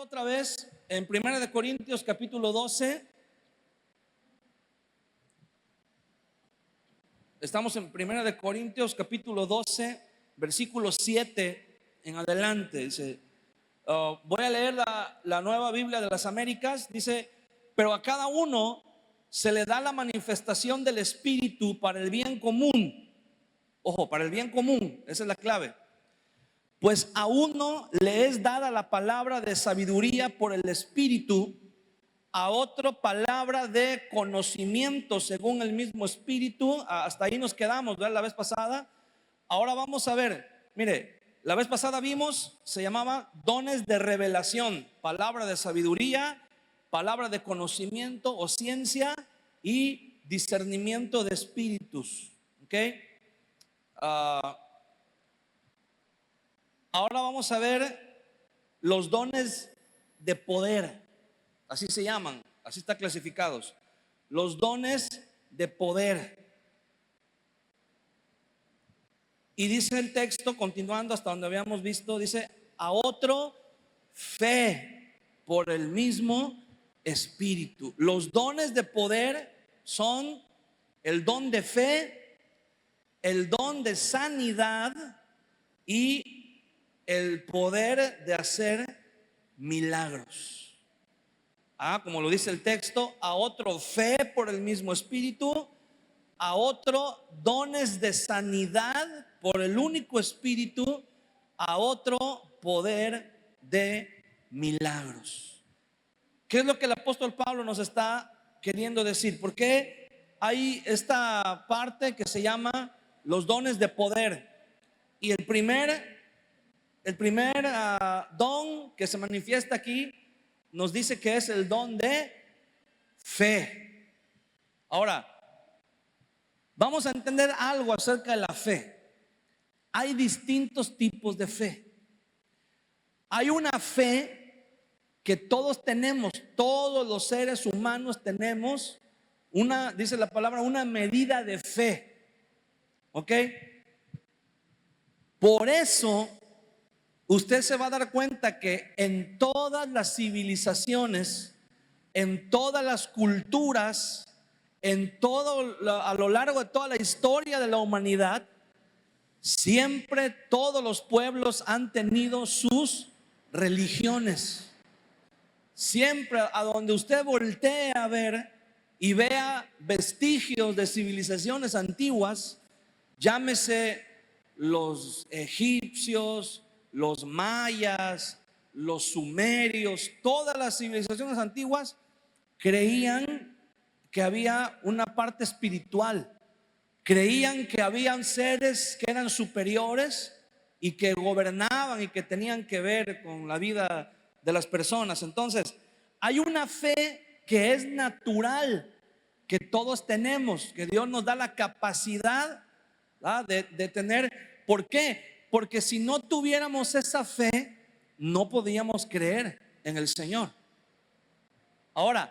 otra vez en 1 Corintios capítulo 12. Estamos en 1 Corintios capítulo 12, versículo 7 en adelante. Dice, voy a leer la Nueva Biblia de las Américas. Dice, pero a cada uno se le da la manifestación del Espíritu para el bien común. Ojo, para el bien común, esa es la clave. Pues a uno le es dada la palabra de sabiduría por el Espíritu, a otro palabra de conocimiento según el mismo Espíritu. Hasta ahí nos quedamos, ¿verdad? La vez pasada. Ahora vamos a ver, mire, la vez pasada vimos, se llamaba dones de revelación, palabra de sabiduría, palabra de conocimiento o ciencia y discernimiento de espíritus. ¿Ok? Ahora vamos a ver los dones de poder, así se llaman, así están clasificados. Los dones de poder. Y dice el texto, continuando hasta donde habíamos visto, dice, a otro fe por el mismo Espíritu. Los dones de poder son el don de fe, el don de sanidad y el poder de hacer milagros. Como lo dice el texto, a otro fe por el mismo Espíritu, a otro dones de sanidad por el único Espíritu, a otro poder de milagros. ¿Qué es lo que el apóstol Pablo nos está queriendo decir? ¿Por qué hay esta parte que se llama los dones de poder? Y el primer don que se manifiesta aquí nos dice que es el don de fe. Ahora, vamos a entender algo acerca de la fe. Hay distintos tipos de fe. Hay una fe que todos tenemos, todos los seres humanos tenemos dice la palabra, una medida de fe. ¿Ok? Por eso usted se va a dar cuenta que en todas las civilizaciones, en todas las culturas, a lo largo de toda la historia de la humanidad, siempre todos los pueblos han tenido sus religiones. Siempre a donde usted voltee a ver y vea vestigios de civilizaciones antiguas, llámese los egipcios, los mayas, los sumerios, todas las civilizaciones antiguas creían que había una parte espiritual. Creían que habían seres que eran superiores y que gobernaban y que tenían que ver con la vida de las personas. Entonces, hay una fe que es natural, que todos tenemos, que Dios nos da la capacidad de tener. ¿Por qué? Porque si no tuviéramos esa fe, no podíamos creer en el Señor. Ahora,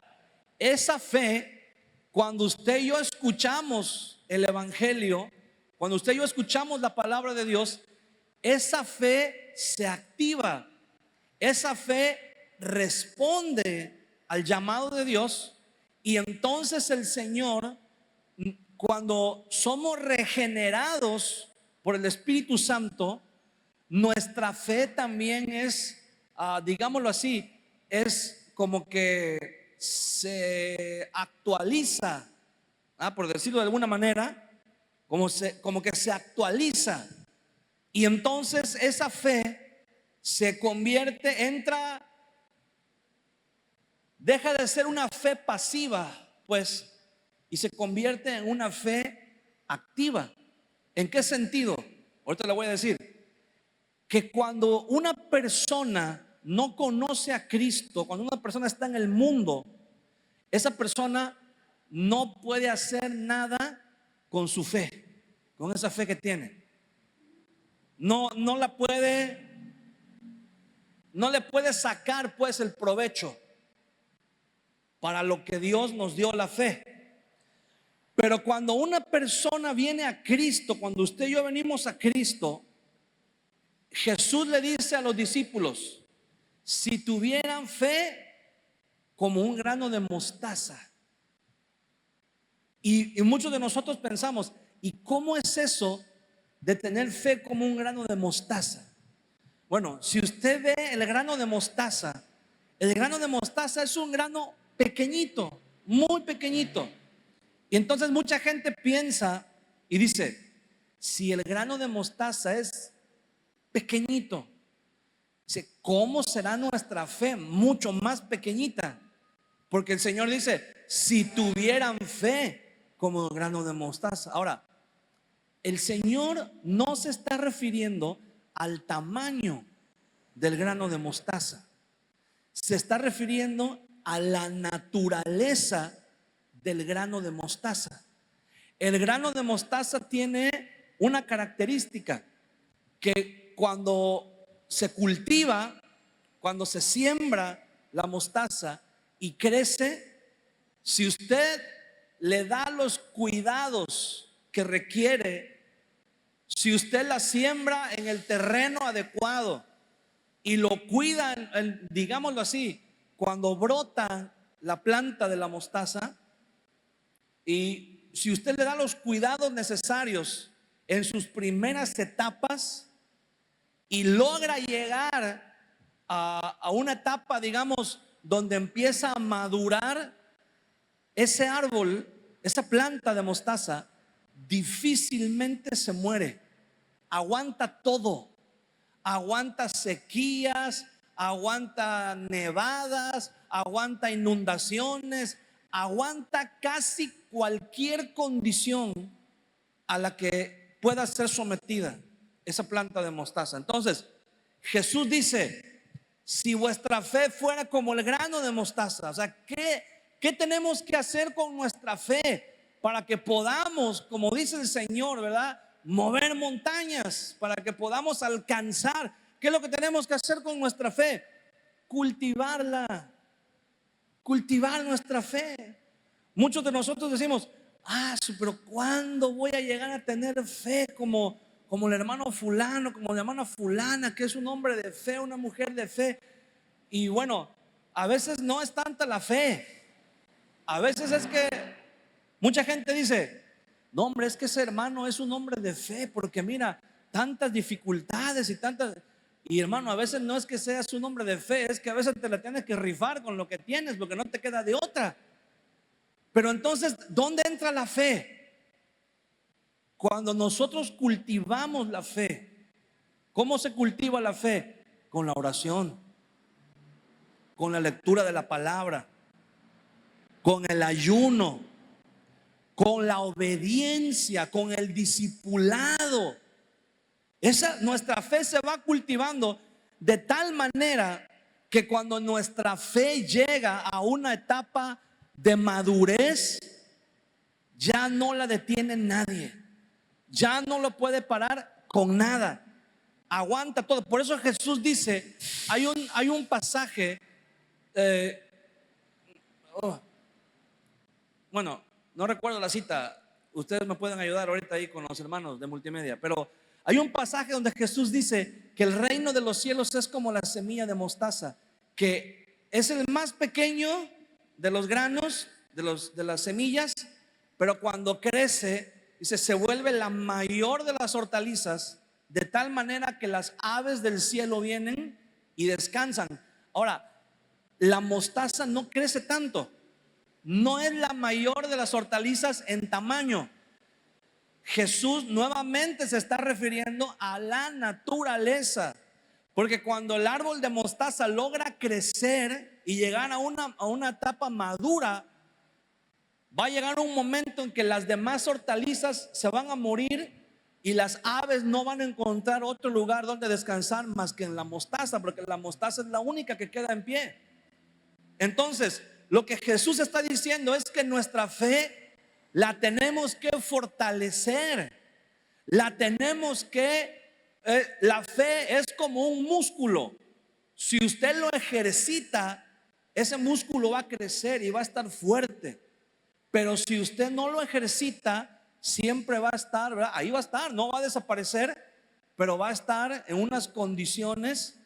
esa fe, cuando usted y yo escuchamos el Evangelio, cuando usted y yo escuchamos la palabra de Dios, esa fe se activa. Esa fe responde al llamado de Dios. Y entonces el Señor, cuando somos regenerados por el Espíritu Santo, nuestra fe también es, digámoslo así, es como que se actualiza, por decirlo de alguna manera, como que se actualiza. Y entonces esa fe se convierte, deja de ser una fe pasiva, pues, y se convierte en una fe activa. ¿En qué sentido? Ahorita le voy a decir que cuando una persona no conoce a Cristo, cuando una persona está en el mundo, esa persona no puede hacer nada con su fe, con esa fe que tiene. No le puede sacar pues el provecho para lo que Dios nos dio la fe. Pero cuando una persona viene a Cristo, cuando usted y yo venimos a Cristo, Jesús le dice a los discípulos, si tuvieran fe como un grano de mostaza. Y muchos de nosotros pensamos, ¿y cómo es eso de tener fe como un grano de mostaza? Bueno, si usted ve el grano de mostaza es un grano pequeñito, muy pequeñito. Y entonces mucha gente piensa y dice, si el grano de mostaza es pequeñito, dice, ¿cómo será nuestra fe mucho más pequeñita? Porque el Señor dice, si tuvieran fe como el grano de mostaza. Ahora, el Señor no se está refiriendo al tamaño del grano de mostaza. Se está refiriendo a la naturaleza del grano de mostaza. El grano de mostaza tiene una característica, que cuando se cultiva, cuando se siembra la mostaza y crece, si usted le da los cuidados que requiere, si usted la siembra en el terreno adecuado y lo cuida, digámoslo así, cuando brota la planta de la mostaza, y si usted le da los cuidados necesarios en sus primeras etapas y logra llegar a una etapa, digamos, donde empieza a madurar ese árbol, esa planta de mostaza, difícilmente se muere. Aguanta todo. Aguanta sequías, aguanta nevadas, aguanta inundaciones, aguanta casi cualquier condición a la que pueda ser sometida esa planta de mostaza. Entonces, Jesús dice, si vuestra fe fuera como el grano de mostaza, o sea, ¿qué tenemos que hacer con nuestra fe para que podamos, como dice el Señor, ¿verdad?, mover montañas, para que podamos alcanzar? ¿Qué es lo que tenemos que hacer con nuestra fe? Cultivarla, cultivar nuestra fe. Muchos de nosotros decimos, pero ¿cuándo voy a llegar a tener fe como el hermano fulano, como la hermana fulana, que es un hombre de fe, una mujer de fe? Y bueno, a veces no es tanta la fe. A veces es que mucha gente dice, no, hombre, es que ese hermano es un hombre de fe, porque mira, tantas dificultades y tantas. Y hermano, a veces no es que seas un hombre de fe, es que a veces te la tienes que rifar con lo que tienes, porque no te queda de otra. Pero entonces, ¿dónde entra la fe? Cuando nosotros cultivamos la fe. ¿Cómo se cultiva la fe? Con la oración, con la lectura de la palabra, con el ayuno, con la obediencia, con el discipulado. Nuestra fe se va cultivando de tal manera que cuando nuestra fe llega a una etapa de madurez, ya no la detiene nadie, ya no lo puede parar con nada, aguanta todo. Por eso Jesús dice, hay un pasaje, bueno, no recuerdo la cita, ustedes me pueden ayudar ahorita ahí con los hermanos de multimedia, pero hay un pasaje donde Jesús dice que el reino de los cielos es como la semilla de mostaza, que es el más pequeño de los granos, de las semillas, pero cuando crece, dice, se vuelve la mayor de las hortalizas, de tal manera que las aves del cielo vienen y descansan. Ahora, la mostaza no crece tanto, no es la mayor de las hortalizas en tamaño. Jesús nuevamente se está refiriendo a la naturaleza, porque cuando el árbol de mostaza logra crecer y llegar a una etapa madura, va a llegar un momento en que las demás hortalizas se van a morir y las aves no van a encontrar otro lugar donde descansar más que en la mostaza, porque la mostaza es la única que queda en pie. Entonces, lo que Jesús está diciendo es que nuestra fe la tenemos que fortalecer, la tenemos que, la fe es como un músculo. Si usted lo ejercita, ese músculo va a crecer y va a estar fuerte. Pero si usted no lo ejercita, siempre va a estar, ¿verdad? Ahí va a estar, no va a desaparecer, pero va a estar en unas condiciones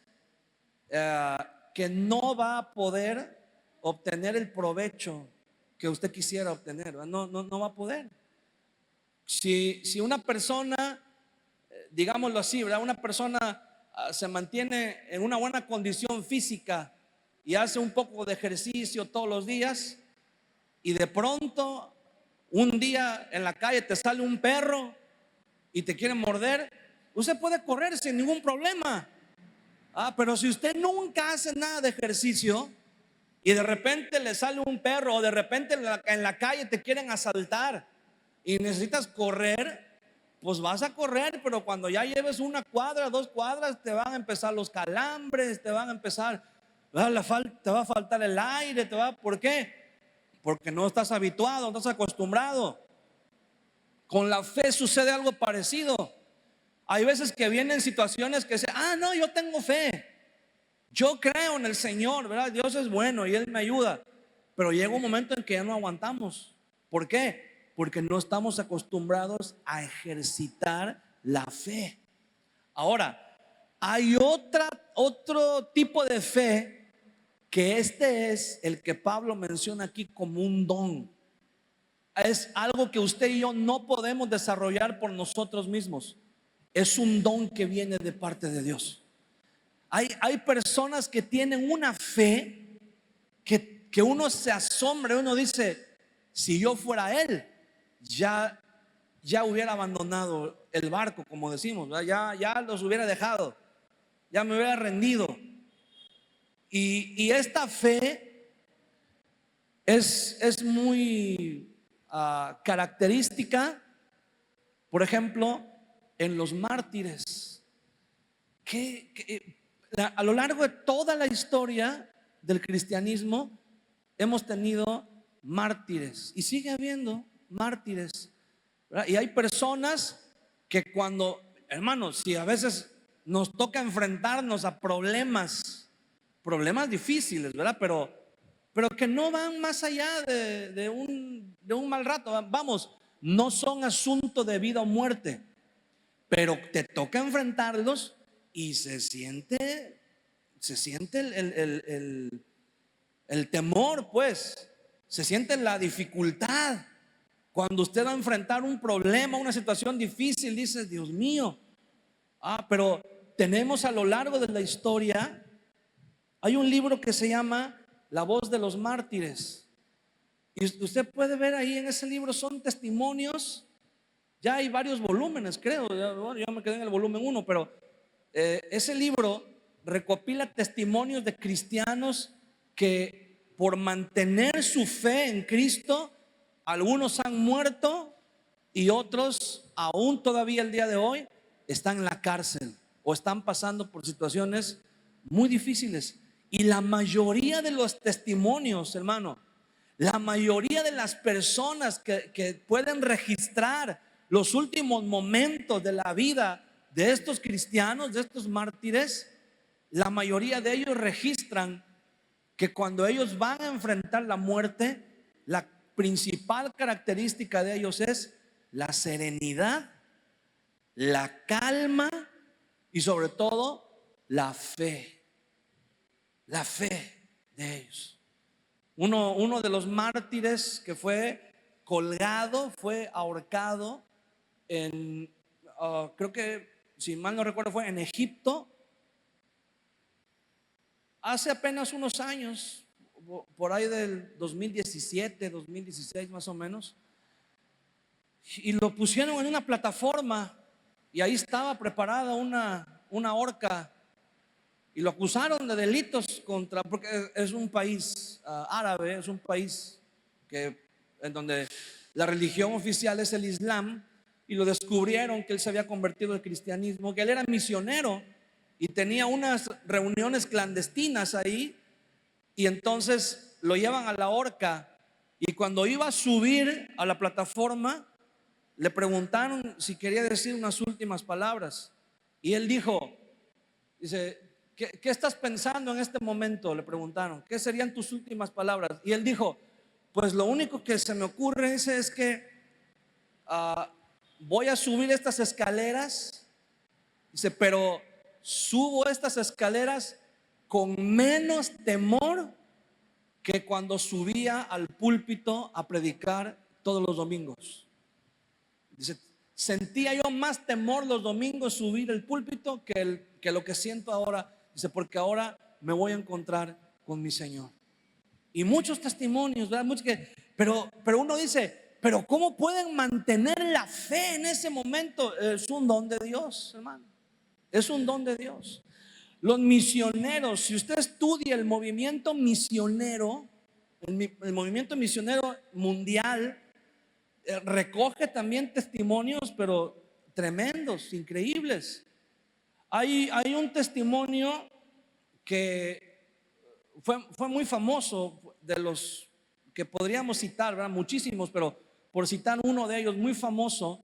que no va a poder obtener el provecho que usted quisiera obtener, ¿verdad? No va a poder. Si una persona, digámoslo así, ¿verdad? Una persona se mantiene en una buena condición física y hace un poco de ejercicio todos los días, y de pronto un día en la calle te sale un perro y te quiere morder, usted puede correr sin ningún problema. Pero si usted nunca hace nada de ejercicio y de repente le sale un perro, o de repente en la calle te quieren asaltar y necesitas correr, pues vas a correr, pero cuando ya lleves una cuadra, 2 cuadras, te van a empezar los calambres, te van a empezar, te va a faltar el aire, ¿por qué? Porque no estás habituado, no estás acostumbrado. Con la fe sucede algo parecido. Hay veces que vienen situaciones que dicen, no, yo tengo fe, yo creo en el Señor, ¿verdad? Dios es bueno y Él me ayuda. Pero llega un momento en que ya no aguantamos. ¿Por qué? Porque no estamos acostumbrados a ejercitar la fe. Ahora, hay otro tipo de fe, que este es el que Pablo menciona aquí como un don. Es algo que usted y yo no podemos desarrollar por nosotros mismos. Es un don que viene de parte de Dios. Hay personas que tienen una fe que uno se asombra, uno dice, si yo fuera él, ya hubiera abandonado el barco, como decimos, ya los hubiera dejado, ya me hubiera rendido. Y esta fe es muy característica, por ejemplo, en los mártires, que a lo largo de toda la historia del cristianismo hemos tenido mártires y sigue habiendo mártires, ¿verdad? Y hay personas que cuando, hermanos, si a veces nos toca enfrentarnos a problemas difíciles, ¿verdad? Pero que no van más allá de un mal rato, vamos, no son asunto de vida o muerte, pero te toca enfrentarlos y se siente el temor, pues, se siente la dificultad. Cuando usted va a enfrentar un problema, una situación difícil, dice, Dios mío. Pero tenemos a lo largo de la historia, hay un libro que se llama La voz de los mártires. Y usted puede ver ahí en ese libro, son testimonios. Ya hay varios volúmenes, creo. Yo me quedé en el volumen 1, pero ese libro recopila testimonios de cristianos que por mantener su fe en Cristo, algunos han muerto y otros aún todavía el día de hoy están en la cárcel o están pasando por situaciones muy difíciles. Y la mayoría de los testimonios, hermano, la mayoría de las personas que pueden registrar los últimos momentos de la vida de estos cristianos, de estos mártires, la mayoría de ellos registran que cuando ellos van a enfrentar la muerte, la principal característica de ellos es la serenidad, la calma y sobre todo la fe de ellos. Uno de los mártires que fue colgado, fue ahorcado en, creo que, si mal no recuerdo, fue en Egipto hace apenas unos años, por ahí del 2017, 2016 más o menos. Y lo pusieron en una plataforma y ahí estaba preparada una horca. Y lo acusaron de delitos porque es un país árabe, es un país en donde la religión oficial es el Islam, y lo descubrieron que él se había convertido al cristianismo, que él era misionero y tenía unas reuniones clandestinas ahí, y entonces lo llevan a la horca. Y cuando iba a subir a la plataforma, le preguntaron si quería decir unas últimas palabras, y él dice, ¿qué estás pensando en este momento? Le preguntaron, ¿qué serían tus últimas palabras? Y él dijo, pues lo único que se me ocurre es que voy a subir estas escaleras. Dice, pero subo estas escaleras con menos temor que cuando subía al púlpito a predicar todos los domingos. Dice, sentía yo más temor los domingos subir el púlpito que lo que siento ahora. Dice, porque ahora me voy a encontrar con mi Señor. Y muchos testimonios, ¿verdad? Pero uno dice, pero ¿cómo pueden mantener la fe en ese momento? Es un don de Dios, hermano. Es un don de Dios. Los misioneros, si usted estudia el movimiento misionero, el movimiento misionero mundial, recoge también testimonios, pero tremendos, increíbles. Hay un testimonio que fue muy famoso, de los que podríamos citar, ¿verdad? Muchísimos, pero por citar uno de ellos muy famoso,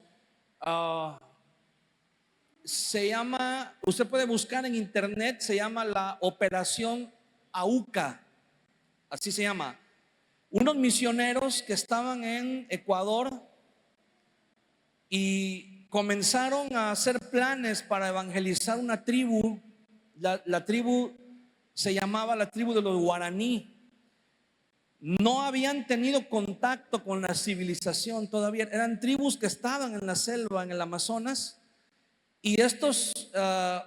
se llama, usted puede buscar en internet, se llama la Operación AUCA, así se llama. Unos misioneros que estaban en Ecuador y comenzaron a hacer planes para evangelizar una tribu. La tribu se llamaba la tribu de los guaraní. No habían tenido contacto con la civilización todavía. Eran tribus que estaban en la selva, en el Amazonas. Y estos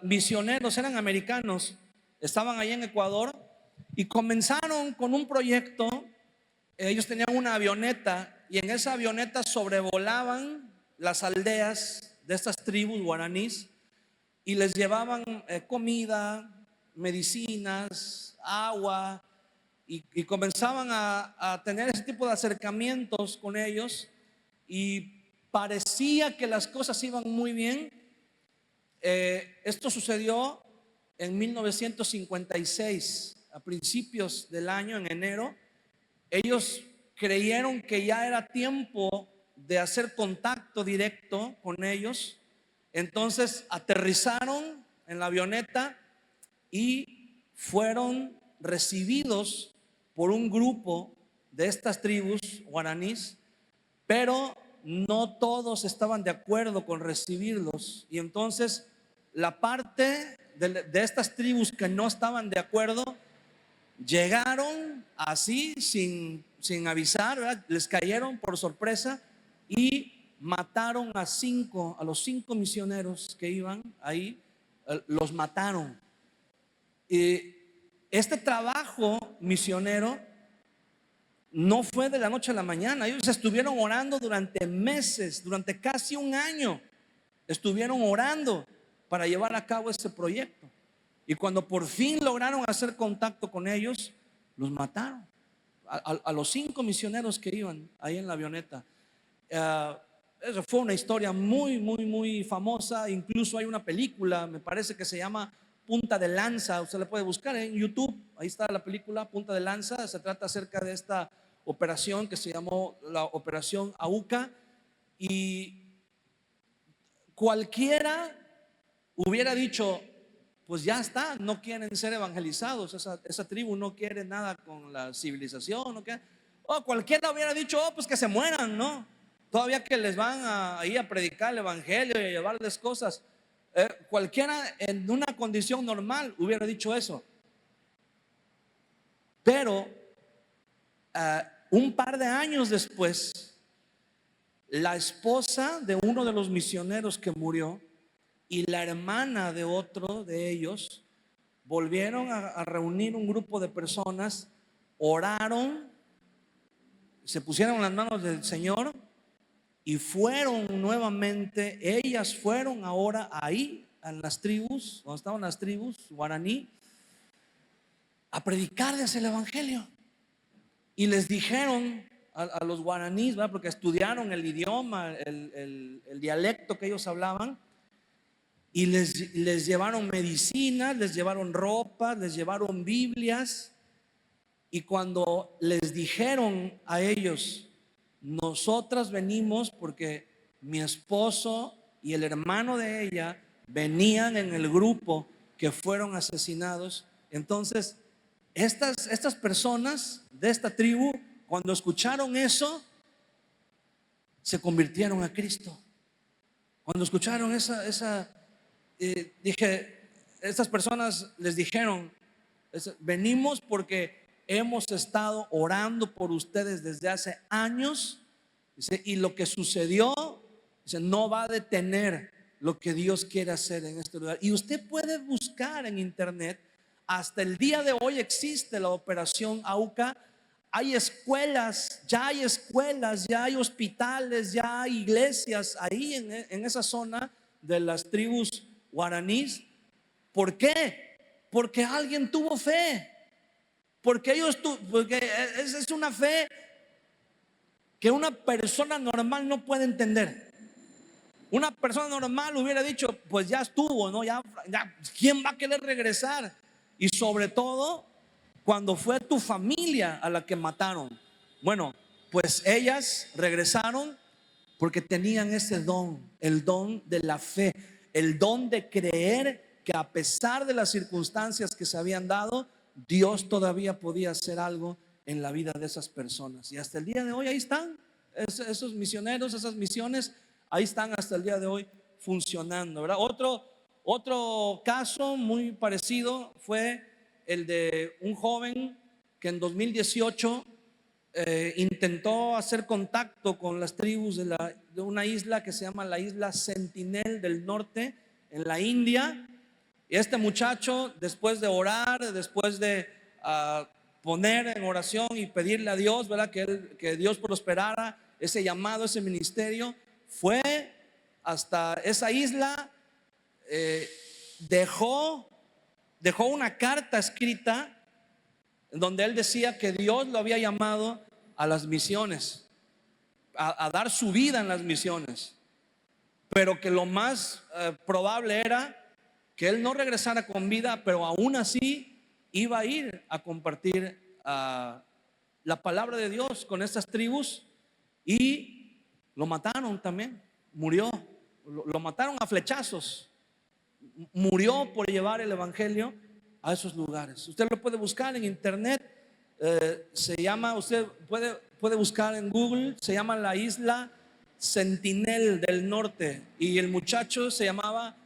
misioneros eran americanos, estaban ahí en Ecuador y comenzaron con un proyecto. Ellos tenían una avioneta y en esa avioneta sobrevolaban las aldeas de estas tribus guaraníes y les llevaban comida, medicinas, agua, y comenzaban a tener ese tipo de acercamientos con ellos, y parecía que las cosas iban muy bien. Esto sucedió en 1956, a principios del año, en enero. Ellos creyeron que ya era tiempo de hacer contacto directo con ellos. Entonces aterrizaron en la avioneta y fueron recibidos por un grupo de estas tribus guaraníes, pero no todos estaban de acuerdo con recibirlos. Y entonces la parte de estas tribus que no estaban de acuerdo llegaron así sin avisar, ¿verdad? Les cayeron por sorpresa y mataron a los 5 misioneros que iban ahí, los mataron. Y este trabajo misionero no fue de la noche a la mañana. Ellos estuvieron orando durante meses, durante casi un año. Estuvieron orando para llevar a cabo este proyecto. Y cuando por fin lograron hacer contacto con ellos, los mataron. A los 5 misioneros que iban ahí en la avioneta. Eso fue una historia muy, muy, muy famosa. Incluso hay una película, me parece que se llama Punta de Lanza. Usted la puede buscar en YouTube. Ahí está la película Punta de Lanza. Se trata acerca de esta operación que se llamó la Operación AUCA. Y cualquiera hubiera dicho, pues ya está, no quieren ser evangelizados. Esa tribu no quiere nada con la civilización, ¿no? O cualquiera hubiera dicho, pues que se mueran, ¿no? Todavía que les van ahí a predicar el evangelio y a llevarles cosas. Cualquiera en una condición normal hubiera dicho eso. Pero un par de años después, la esposa de uno de los misioneros que murió y la hermana de otro de ellos volvieron a reunir un grupo de personas, oraron, se pusieron las manos del Señor y fueron nuevamente. Ellas fueron ahora ahí a las tribus, donde estaban las tribus guaraní, a predicarles el evangelio. Y les dijeron a los guaraníes, ¿verdad? Porque estudiaron el idioma, el dialecto que ellos hablaban, y les llevaron medicinas, les llevaron ropa, les llevaron Biblias. Y cuando les dijeron a ellos, nosotras venimos porque mi esposo y el hermano de ella venían en el grupo que fueron asesinados, entonces estas personas de esta tribu, cuando escucharon eso, se convirtieron a Cristo. Cuando escucharon estas personas les dijeron, Venimos porque hemos estado orando por ustedes desde hace años. Dice, y lo que sucedió, dice, no va a detener lo que Dios quiere hacer en este lugar. Y usted puede buscar en internet. Hasta el día de hoy existe la operación AUCA. Hay escuelas, ya hay hospitales, ya hay iglesias ahí en esa zona de las tribus guaraníes. ¿Por qué? Porque alguien tuvo fe. Porque es una fe que una persona normal no puede entender. Una persona normal hubiera dicho, pues ya estuvo, ¿no? Ya, ¿quién va a querer regresar? Y sobre todo, cuando fue tu familia a la que mataron. Bueno, pues ellas regresaron porque tenían ese don, el don de la fe, el don de creer que a pesar de las circunstancias que se habían dado, Dios todavía podía hacer algo en la vida de esas personas. Y hasta el día de hoy ahí están esos misioneros, esas misiones, ahí están hasta el día de hoy funcionando, ¿verdad? Otro caso muy parecido fue el de un joven que en 2018 intentó hacer contacto con las tribus de una isla que se llama la isla Sentinel del Norte, en la India. Y este muchacho, después de orar, después de poner en oración y pedirle a Dios, ¿verdad? Que Dios prosperara ese llamado, ese ministerio, fue hasta esa isla, dejó una carta escrita donde él decía que Dios lo había llamado a las misiones, a dar su vida en las misiones, pero que lo más probable era que él no regresara con vida, pero aún así iba a ir a compartir la palabra de Dios con estas tribus. Y lo mataron también, murió, lo mataron a flechazos, murió por llevar el evangelio a esos lugares. Usted lo puede buscar en internet, se llama, usted puede buscar en Google, se llama la isla Sentinel del Norte, y el muchacho se llamaba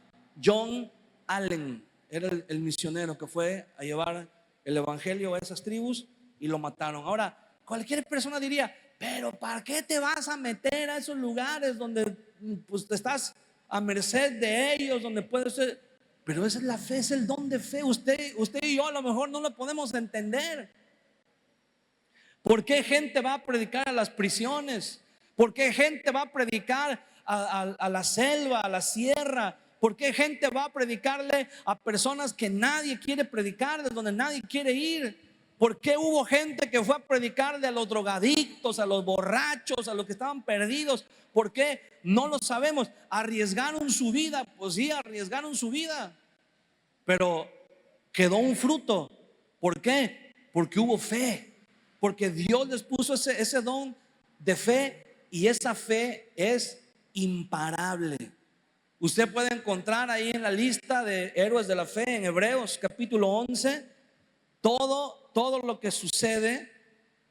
John Allen, era el misionero que fue a llevar el evangelio a esas tribus y lo mataron. Ahora, cualquier persona diría, pero ¿para qué te vas a meter a esos lugares donde pues estás a merced de ellos, donde puedes ser? Pero esa es la fe, es el don de fe. Usted y yo a lo mejor no lo podemos entender. ¿Por qué gente va a predicar a las prisiones? ¿Por qué gente va a predicar a la selva, a la sierra? ¿Por qué gente va a predicarle a personas que nadie quiere predicar, de donde nadie quiere ir? ¿Por qué hubo gente que fue a predicarle a los drogadictos, a los borrachos, a los que estaban perdidos? ¿Por qué? No lo sabemos. ¿Arriesgaron su vida? Pues sí, arriesgaron su vida, pero quedó un fruto. ¿Por qué? Porque hubo fe, porque Dios les puso ese don de fe, y esa fe es imparable. Usted puede encontrar ahí en la lista de héroes de la fe en Hebreos capítulo 11 todo lo que sucede,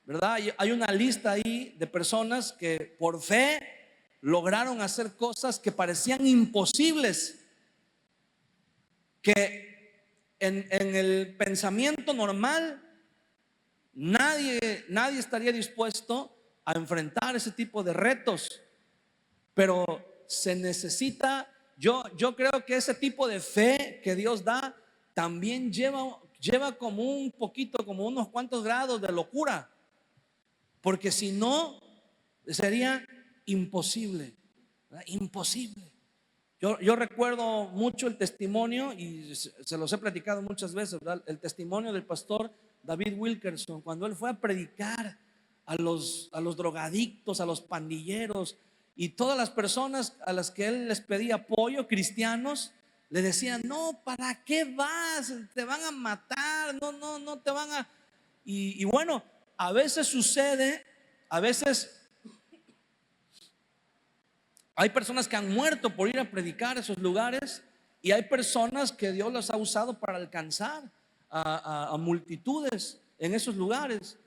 ¿verdad? Hay una lista ahí de personas que por fe lograron hacer cosas que parecían imposibles, que en el pensamiento normal nadie estaría dispuesto a enfrentar ese tipo de retos. Pero se necesita, yo creo que ese tipo de fe que Dios da también lleva como un poquito, como unos cuantos grados de locura, porque si no sería imposible, ¿verdad? Imposible. Yo recuerdo mucho el testimonio, y se los he platicado muchas veces, ¿verdad? El testimonio del pastor David Wilkerson, cuando él fue a predicar a los drogadictos, a los pandilleros y todas las personas a las que él les pedía apoyo, cristianos, le decían: no, ¿para qué vas? Te van a matar, no te van a... Y bueno, a veces sucede, a veces hay personas que han muerto por ir a predicar a esos lugares, y hay personas que Dios las ha usado para alcanzar a multitudes en esos lugares.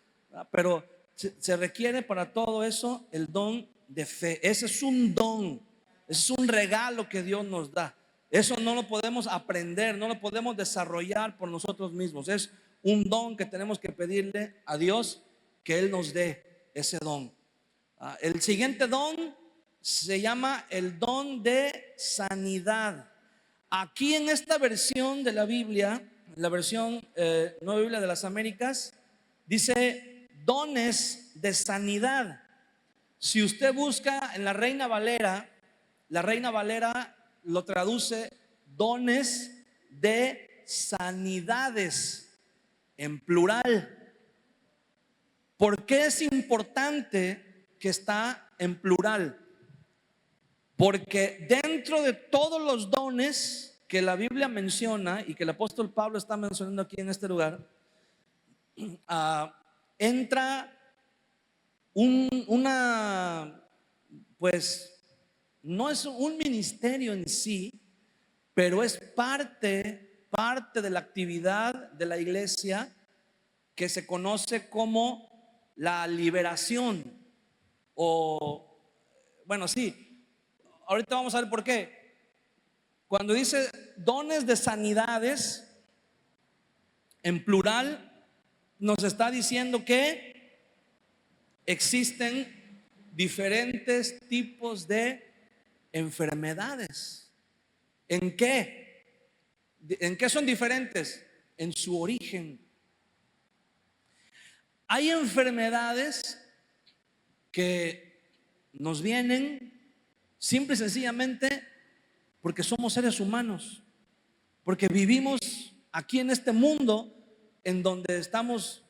Pero se requiere para todo eso el don de fe. Ese es un don, ese es un regalo que Dios nos da. Eso no lo podemos aprender, no lo podemos desarrollar por nosotros mismos. Es un don que tenemos que pedirle a Dios que Él nos dé ese don. El siguiente don se llama el don de sanidad. Aquí en esta versión de la Biblia, la versión Nueva Biblia de las Américas, dice dones de sanidad. Si usted busca en la Reina Valera lo traduce dones de sanidades en plural. ¿Por qué es importante que está en plural? Porque dentro de todos los dones que la Biblia menciona y que el apóstol Pablo está mencionando aquí en este lugar, entra pues no es un ministerio en sí, pero es parte de la actividad de la iglesia que se conoce como la liberación. O, bueno, sí, ahorita vamos a ver por qué. Cuando dice dones de sanidades, en plural, nos está diciendo que existen diferentes tipos de enfermedades. ¿En qué? ¿En qué son diferentes? En su origen. Hay enfermedades que nos vienen simple y sencillamente porque somos seres humanos, porque vivimos aquí en este mundo en donde estamos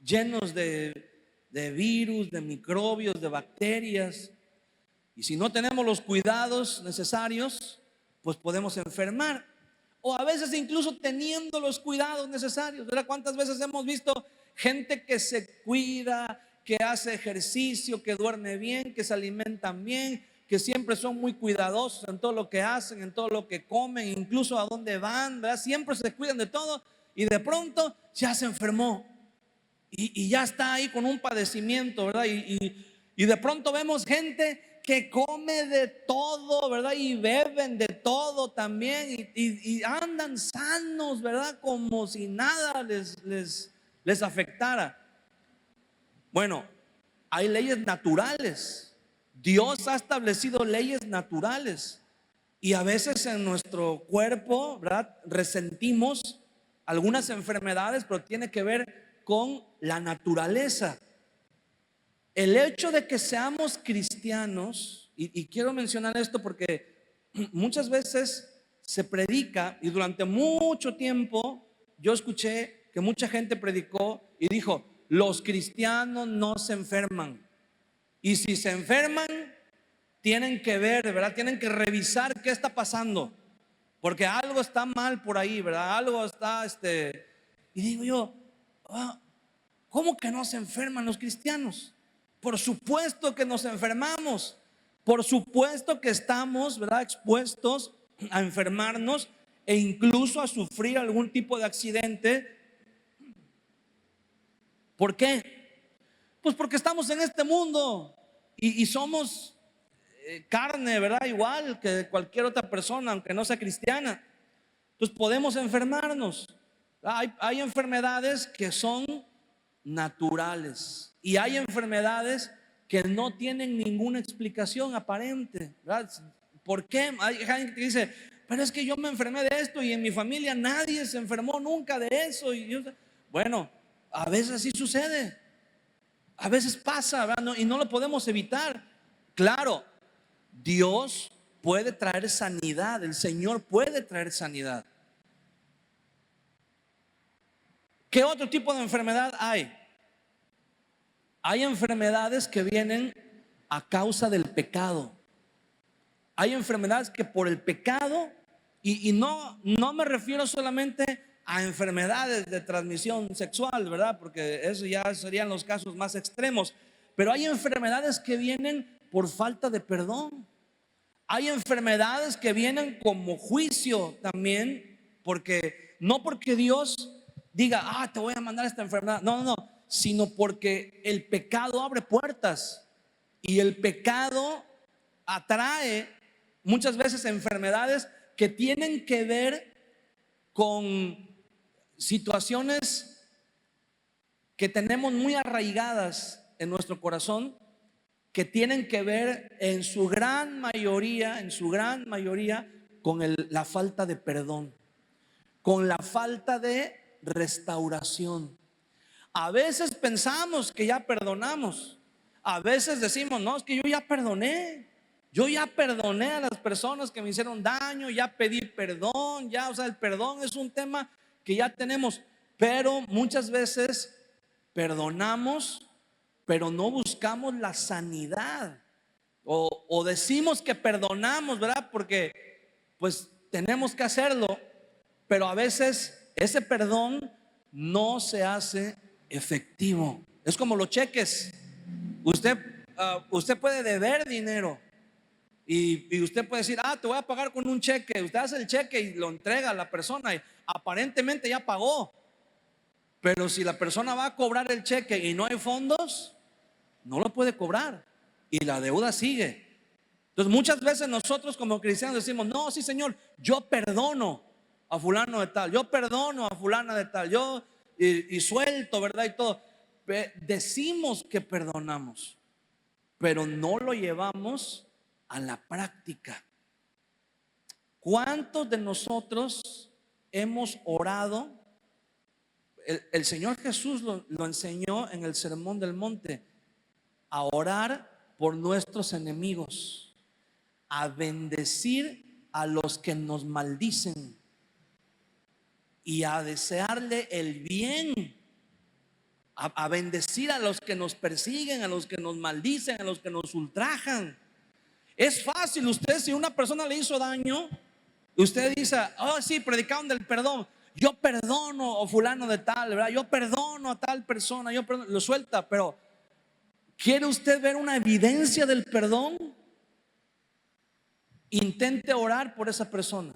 llenos de virus, de microbios, de bacterias, y si no tenemos los cuidados necesarios, pues podemos enfermar. O a veces incluso teniendo los cuidados necesarios. ¿Verdad? ¿Cuántas veces hemos visto gente que se cuida, que hace ejercicio, que duerme bien, que se alimentan bien, que siempre son muy cuidadosos en todo lo que hacen, en todo lo que comen, incluso a dónde van, ¿verdad? Siempre se cuidan de todo y de pronto ya se enfermó y ya está ahí con un padecimiento, ¿verdad? Y de pronto vemos gente que come de todo, ¿verdad? Y beben de todo también y andan sanos, ¿verdad? Como si nada les afectara. Bueno, hay leyes naturales. Dios ha establecido leyes naturales y a veces en nuestro cuerpo, ¿verdad?, resentimos algunas enfermedades, pero tiene que ver con la naturaleza. El hecho de que seamos cristianos, y quiero mencionar esto porque muchas veces se predica, y durante mucho tiempo yo escuché que mucha gente predicó y dijo: los cristianos no se enferman, y si se enferman tienen que ver, ¿verdad? Tienen que revisar qué está pasando, porque algo está mal por ahí, ¿verdad? Algo está, y digo yo, ¿cómo que no se enferman los cristianos? Por supuesto que nos enfermamos. Por supuesto que estamos, ¿verdad?, expuestos a enfermarnos e incluso a sufrir algún tipo de accidente. ¿Por qué? Pues porque estamos en este mundo y somos carne, ¿verdad? Igual que cualquier otra persona, aunque no sea cristiana. Entonces podemos enfermarnos. Hay enfermedades que son naturales y hay enfermedades que no tienen ninguna explicación aparente, ¿verdad? ¿Por qué? Hay gente que dice: pero es que yo me enfermé de esto y en mi familia nadie se enfermó nunca de eso. Bueno, a veces así sucede, a veces pasa, ¿verdad? Y no lo podemos evitar. Claro, Dios puede traer sanidad, el Señor puede traer sanidad. ¿Qué otro tipo de enfermedad hay? Hay enfermedades que vienen a causa del pecado. Hay enfermedades que por el pecado, y no me refiero solamente a enfermedades de transmisión sexual, ¿verdad? Porque eso ya serían los casos más extremos. Pero hay enfermedades que vienen por falta de perdón. Hay enfermedades que vienen como juicio también, porque no porque Dios diga: te voy a mandar esta enfermedad, no, sino porque el pecado abre puertas y el pecado atrae muchas veces enfermedades que tienen que ver con situaciones que tenemos muy arraigadas en nuestro corazón, que tienen que ver en su gran mayoría, con la falta de perdón, con la falta de restauración. A veces pensamos que ya perdonamos, a veces decimos, no, es que yo ya perdoné a las personas que me hicieron daño, ya pedí perdón, ya, o sea, el perdón es un tema que ya tenemos, pero muchas veces perdonamos, pero no buscamos la sanidad, o decimos que perdonamos, ¿verdad? Porque pues tenemos que hacerlo, pero a veces ese perdón no se hace efectivo. Es como los cheques. Usted, usted puede deber dinero y usted puede decir, te voy a pagar con un cheque. Usted hace el cheque y lo entrega a la persona y aparentemente ya pagó, pero si la persona va a cobrar el cheque y no hay fondos, no lo puede cobrar y la deuda sigue. Entonces muchas veces nosotros como cristianos decimos, no, sí Señor, yo perdono a fulano de tal, yo perdono a fulana de tal, yo y suelto, ¿verdad? Y todo. Decimos que perdonamos, pero no lo llevamos a la práctica. ¿Cuántos de nosotros hemos orado? El Señor Jesús lo enseñó en el Sermón del Monte, a orar por nuestros enemigos, a bendecir a los que nos maldicen y a desearle el bien, a bendecir a los que nos persiguen, a los que nos maldicen, a los que nos ultrajan. Es fácil. Usted, si una persona le hizo daño, usted dice, oh sí, predicaron del perdón, yo perdono a fulano de tal, ¿verdad? Yo perdono a tal persona, yo perdono, lo suelta. Pero ¿quiere usted ver una evidencia del perdón? Intente orar por esa persona.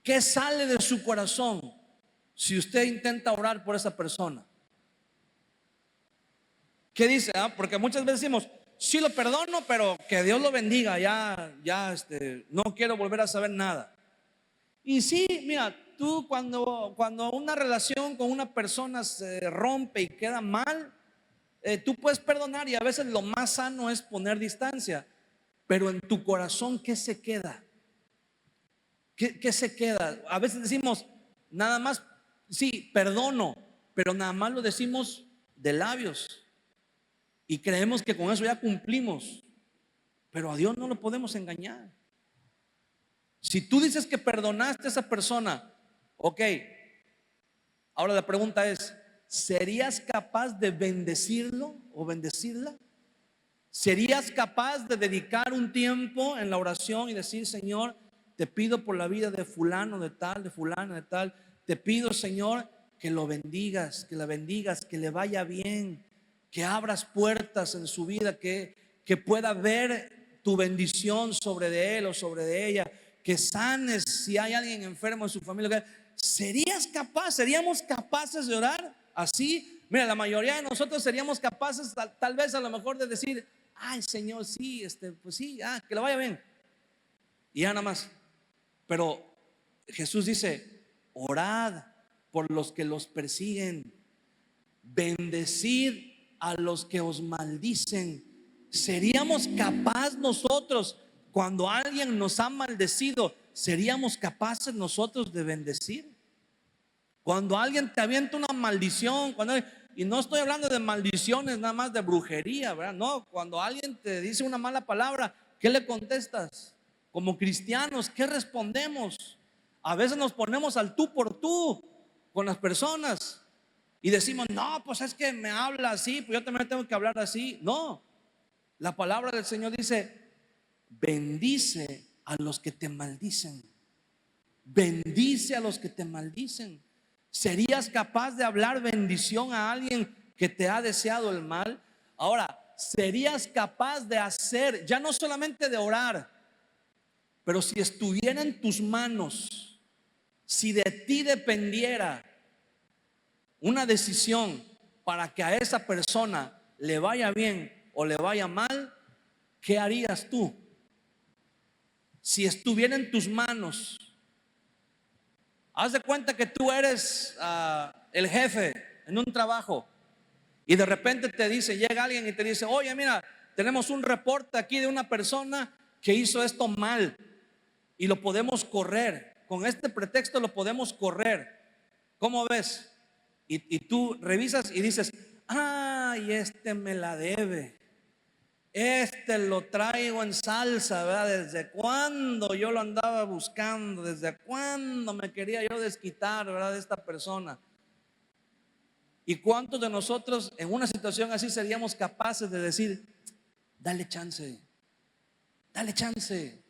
¿Qué sale de su corazón si usted intenta orar por esa persona? ¿Qué dice? Porque muchas veces decimos, sí lo perdono, pero que Dios lo bendiga, ya no quiero volver a saber nada. Y sí, mira, tú cuando una relación con una persona se rompe y queda mal, tú puedes perdonar, y a veces lo más sano es poner distancia. Pero en tu corazón, ¿qué se queda? ¿Qué se queda? A veces decimos nada más, sí, perdono, pero nada más lo decimos de labios y creemos que con eso ya cumplimos, pero a Dios no lo podemos engañar. Si tú dices que perdonaste a esa persona, ok, ahora la pregunta es, ¿serías capaz de bendecirlo o bendecirla? ¿Serías capaz de dedicar un tiempo en la oración y decir, Señor, te pido por la vida de fulano de tal, de fulana de tal, te pido, Señor, que lo bendigas, que la bendigas, que le vaya bien, que abras puertas en su vida, que pueda ver tu bendición sobre de él o sobre de ella, que sanes si hay alguien enfermo en su familia? ¿Serías capaz, seríamos capaces de orar así? Mira, la mayoría de nosotros seríamos capaces tal vez a lo mejor de decir, ay Señor, sí, pues sí, que le vaya bien, y ya nada más. Pero Jesús dice, orad por los que los persiguen, bendecid a los que os maldicen. ¿Seríamos capaces nosotros, cuando alguien nos ha maldecido, seríamos capaces nosotros de bendecir? Cuando alguien te avienta una maldición, y no estoy hablando de maldiciones nada más de brujería, ¿verdad? No, cuando alguien te dice una mala palabra, ¿qué le contestas? Como cristianos, ¿qué respondemos? A veces nos ponemos al tú por tú con las personas y decimos, no, pues es que me habla así, pues yo también tengo que hablar así. No, la palabra del Señor dice, bendice a los que te maldicen. Bendice a los que te maldicen. ¿Serías capaz de hablar bendición a alguien que te ha deseado el mal? Ahora, ¿serías capaz de hacer, ya no solamente de orar, pero si estuviera en tus manos, si de ti dependiera una decisión para que a esa persona le vaya bien o le vaya mal, ¿qué harías tú? Si estuviera en tus manos, Haz de cuenta que tú eres el jefe en un trabajo y de repente te dice, llega alguien y te dice, oye, mira, tenemos un reporte aquí de una persona que hizo esto mal y lo podemos correr. Con este pretexto lo podemos correr. ¿Cómo ves? Y tú revisas y dices, ay, este me la debe. Este lo traigo en salsa, ¿verdad? ¿Desde cuándo yo lo andaba buscando? ¿Desde cuándo me quería yo desquitar, ¿verdad? De esta persona. ¿Y cuántos de nosotros en una situación así seríamos capaces de decir, dale chance, dale chance?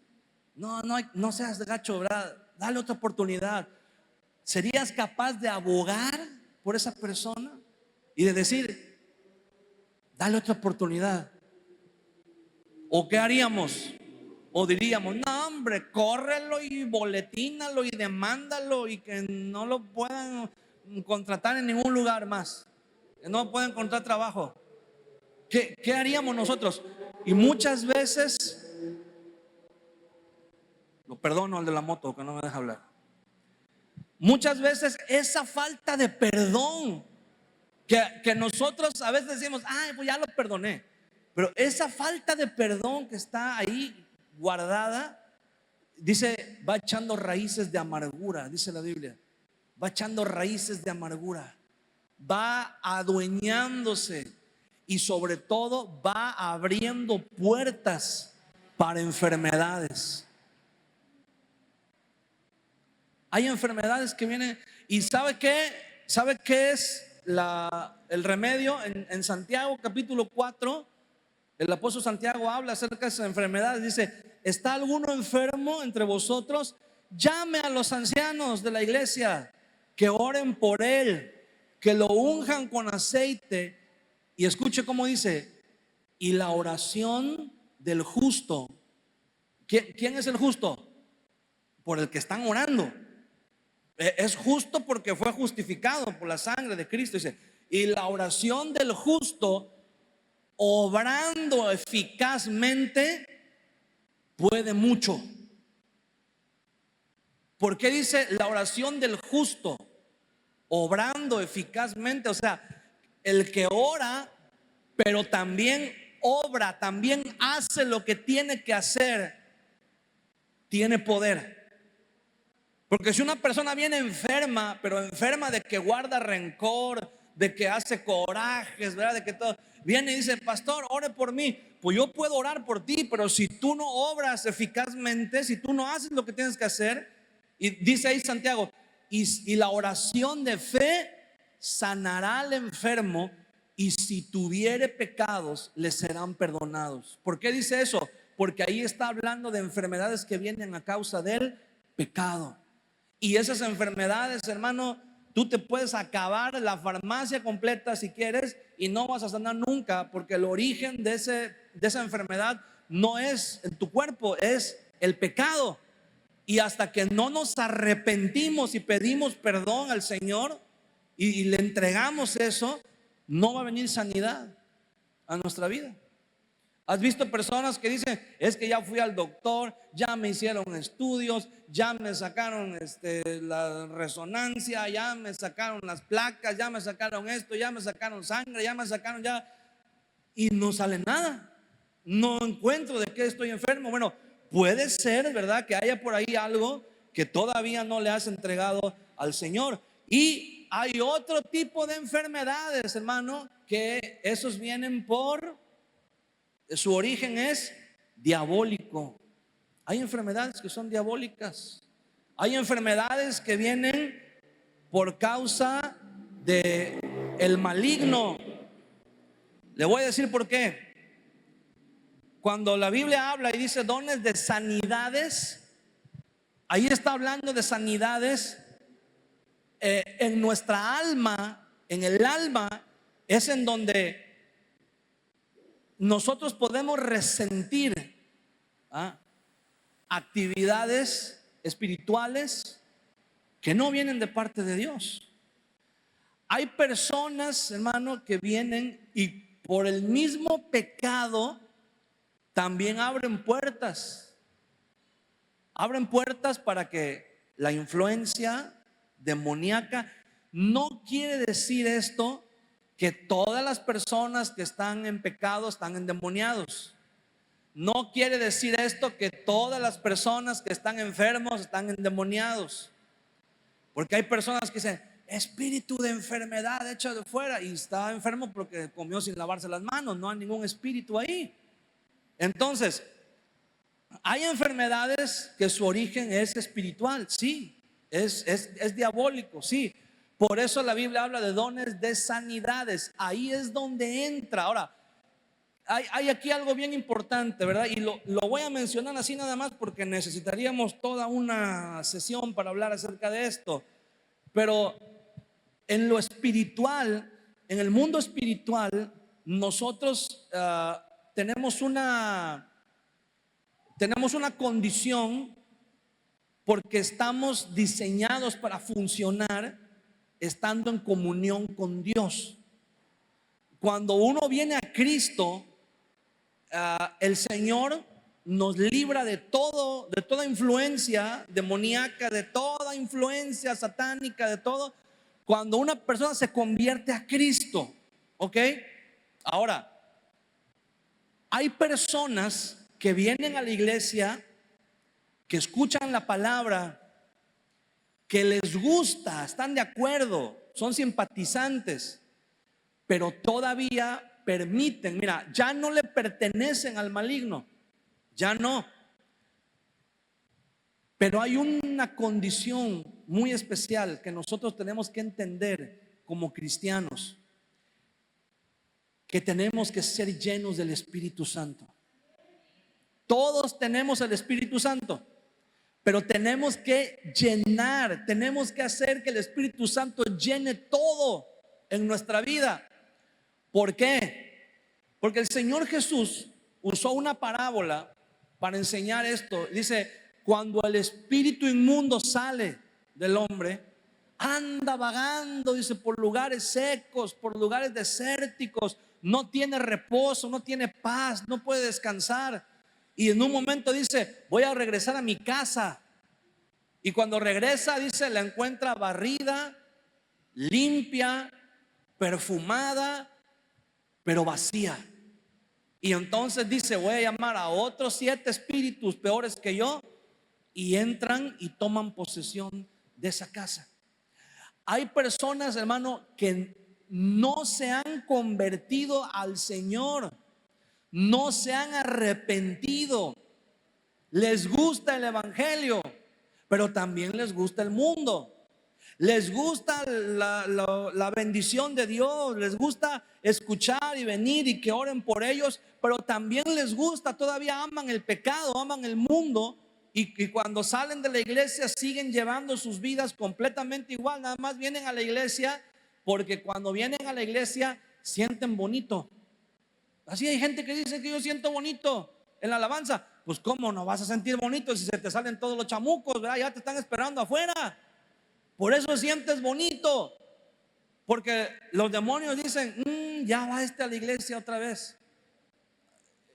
No seas gacho, ¿verdad? Dale otra oportunidad. ¿Serías capaz de abogar por esa persona y de decir, dale otra oportunidad? ¿O qué haríamos? O diríamos, no hombre, córrelo y boletínalo y demándalo y que no lo puedan contratar en ningún lugar más, que no puedan encontrar trabajo. ¿Qué haríamos nosotros? Y muchas veces, lo perdono al de la moto que no me deja hablar. Muchas veces esa falta de perdón que nosotros a veces decimos, ay, pues ya lo perdoné. Pero esa falta de perdón que está ahí guardada, dice, va echando raíces de amargura, dice la Biblia. Va echando raíces de amargura. Va adueñándose y sobre todo va abriendo puertas para enfermedades. Hay enfermedades que vienen. ¿Y sabe qué? ¿Sabe qué es el remedio? En Santiago capítulo 4, el apóstol Santiago habla acerca de esas enfermedades. Dice, ¿está alguno enfermo entre vosotros? Llame a los ancianos de la iglesia, que oren por él, que lo unjan con aceite. Y escuche cómo dice, y la oración del justo. ¿Quién es el justo? Por el que están orando. Es justo porque fue justificado por la sangre de Cristo. Dice, y la oración del justo, obrando eficazmente, puede mucho. ¿Por qué dice la oración del justo? Obrando eficazmente, o sea, el que ora, pero también obra, también hace lo que tiene que hacer, tiene poder. Porque si una persona viene enferma, pero enferma de que guarda rencor, de que hace corajes, ¿verdad? De que todo, viene y dice, pastor, ore por mí. Pues yo puedo orar por ti, pero si tú no obras eficazmente, si tú no haces lo que tienes que hacer, y dice ahí Santiago, y la oración de fe sanará al enfermo, y si tuviere pecados, le serán perdonados. ¿Por qué dice eso? Porque ahí está hablando de enfermedades que vienen a causa del pecado. Y esas enfermedades, hermano, tú te puedes acabar la farmacia completa si quieres y no vas a sanar nunca, porque el origen de esa enfermedad no es en tu cuerpo, es el pecado. Y hasta que no nos arrepentimos y pedimos perdón al Señor y le entregamos eso, no va a venir sanidad a nuestra vida. ¿Has visto personas que dicen, es que ya fui al doctor, ya me hicieron estudios, ya me sacaron la resonancia, ya me sacaron las placas, ya me sacaron esto, ya me sacaron sangre, ya me sacaron ya, y no sale nada? No encuentro de qué estoy enfermo. Bueno, puede ser, ¿verdad?, que haya por ahí algo que todavía no le has entregado al Señor. Y hay otro tipo de enfermedades, hermano, que esos vienen su origen es diabólico. Hay enfermedades que son diabólicas. Hay enfermedades que vienen por causa de el maligno. Le voy a decir por qué. Cuando la Biblia habla y dice dones de sanidades, ahí está hablando de sanidades en nuestra alma. En el alma es en donde nosotros podemos resentir actividades espirituales que no vienen de parte de Dios. Hay personas, hermano, que vienen y por el mismo pecado también abren puertas. Abren puertas para que la influencia, demoníaca. No quiere decir esto que todas las personas que están en pecado están endemoniados. No quiere decir esto que todas las personas que están enfermos están endemoniados. Porque hay personas que dicen, espíritu de enfermedad hecho de fuera, y está enfermo porque comió sin lavarse las manos. No hay ningún espíritu ahí. Entonces, hay enfermedades que su origen es espiritual, sí, es diabólico, sí. Por eso la Biblia habla de dones de sanidades. Ahí es donde entra. Ahora, hay aquí algo bien importante, ¿verdad? Y lo voy a mencionar así nada más porque necesitaríamos toda una sesión para hablar acerca de esto. Pero en lo espiritual, en el mundo espiritual, nosotros tenemos una condición porque estamos diseñados para funcionar estando en comunión con Dios. Cuando uno viene a Cristo, el Señor nos libra de toda influencia demoníaca, de toda influencia satánica, de todo. Cuando una persona se convierte a Cristo, ¿ok? Ahora, hay personas que vienen a la iglesia, que escuchan la palabra, que les gusta, están de acuerdo, son simpatizantes, pero todavía permiten, mira, ya no le pertenecen al maligno, ya no. Pero hay una condición muy especial que nosotros tenemos que entender como cristianos, que tenemos que ser llenos del Espíritu Santo. Todos tenemos el Espíritu Santo, pero tenemos que llenar, tenemos que hacer que el Espíritu Santo llene todo en nuestra vida. ¿Por qué? Porque el Señor Jesús usó una parábola para enseñar esto. Dice, cuando el espíritu inmundo sale del hombre, anda vagando, dice, por lugares secos, por lugares desérticos, no tiene reposo, no tiene paz, no puede descansar. Y en un momento dice, voy a regresar a mi casa. Y cuando regresa, dice, la encuentra barrida, limpia, perfumada, pero vacía. Y entonces dice, voy a llamar a otros 7 espíritus peores que yo, y entran y toman posesión de esa casa. Hay personas, hermano, que no se han convertido al Señor, no se han arrepentido. Les gusta el evangelio, pero también les gusta el mundo. Les gusta la bendición de Dios, les gusta escuchar y venir y que oren por ellos, pero también les gusta, todavía aman el pecado, aman el mundo, y cuando salen de la iglesia siguen llevando sus vidas completamente igual. Nada más vienen a la iglesia porque cuando vienen a la iglesia sienten bonito. Así hay gente que dice que yo siento bonito en la alabanza. Pues cómo no vas a sentir bonito si se te salen todos los chamucos, ¿verdad? Ya te están esperando afuera. Por eso sientes bonito, porque los demonios dicen, ya va a la iglesia otra vez,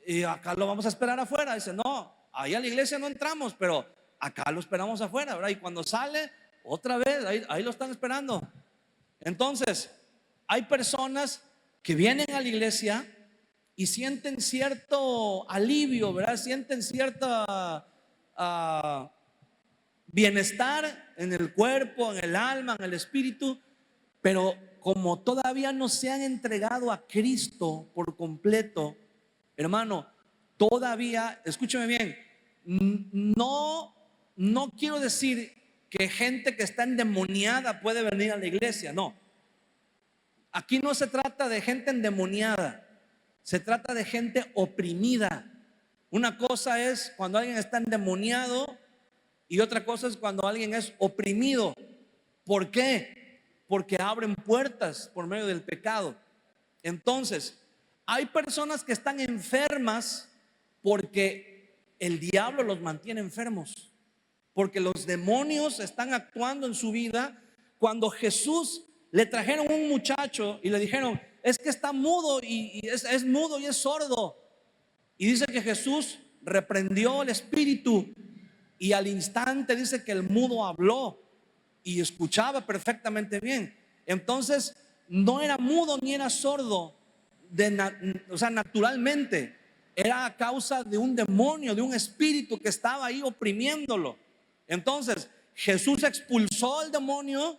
y acá lo vamos a esperar afuera. Dice, no, ahí a la iglesia no entramos, pero acá lo esperamos afuera, ¿verdad? Y cuando sale otra vez, ahí lo están esperando. Entonces, hay personas que vienen a la iglesia y sienten cierto alivio, ¿verdad? Sienten cierta bienestar en el cuerpo, en el alma, en el espíritu, pero como todavía no se han entregado a Cristo por completo, hermano, todavía, escúcheme bien, no quiero decir que gente que está endemoniada puede venir a la iglesia, no. Aquí no se trata de gente endemoniada, se trata de gente oprimida. Una cosa es cuando alguien está endemoniado y otra cosa es cuando alguien es oprimido. ¿Por qué? Porque abren puertas por medio del pecado. Entonces, hay personas que están enfermas porque el diablo los mantiene enfermos, porque los demonios están actuando en su vida. Cuando Jesús le trajeron un muchacho y le dijeron, es que está mudo y es mudo y es sordo, y dice que Jesús reprendió el espíritu y al instante dice que el mudo habló. y escuchaba perfectamente bien. Entonces no era mudo ni era sordo o sea, naturalmente. Era a causa de un demonio, de un espíritu que estaba ahí oprimiéndolo. Entonces Jesús expulsó al demonio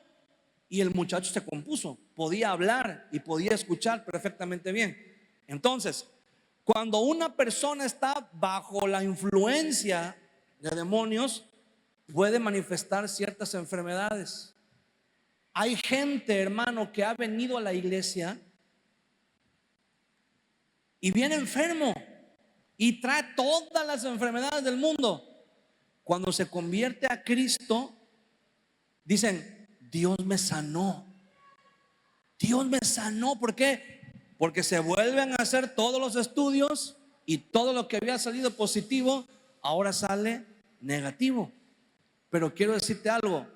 y el muchacho se compuso, podía hablar y podía escuchar perfectamente bien. Entonces, cuando una persona está bajo la influencia de demonios, puede manifestar ciertas enfermedades. Hay gente, hermano, que ha venido a la iglesia y viene enfermo y trae todas las enfermedades del mundo. Cuando se convierte a Cristo, dicen: Dios me sanó. Dios me sanó. ¿Por qué? Porque se vuelven a hacer todos los estudios y todo lo que había salido positivo ahora sale negativo. Pero quiero decirte algo: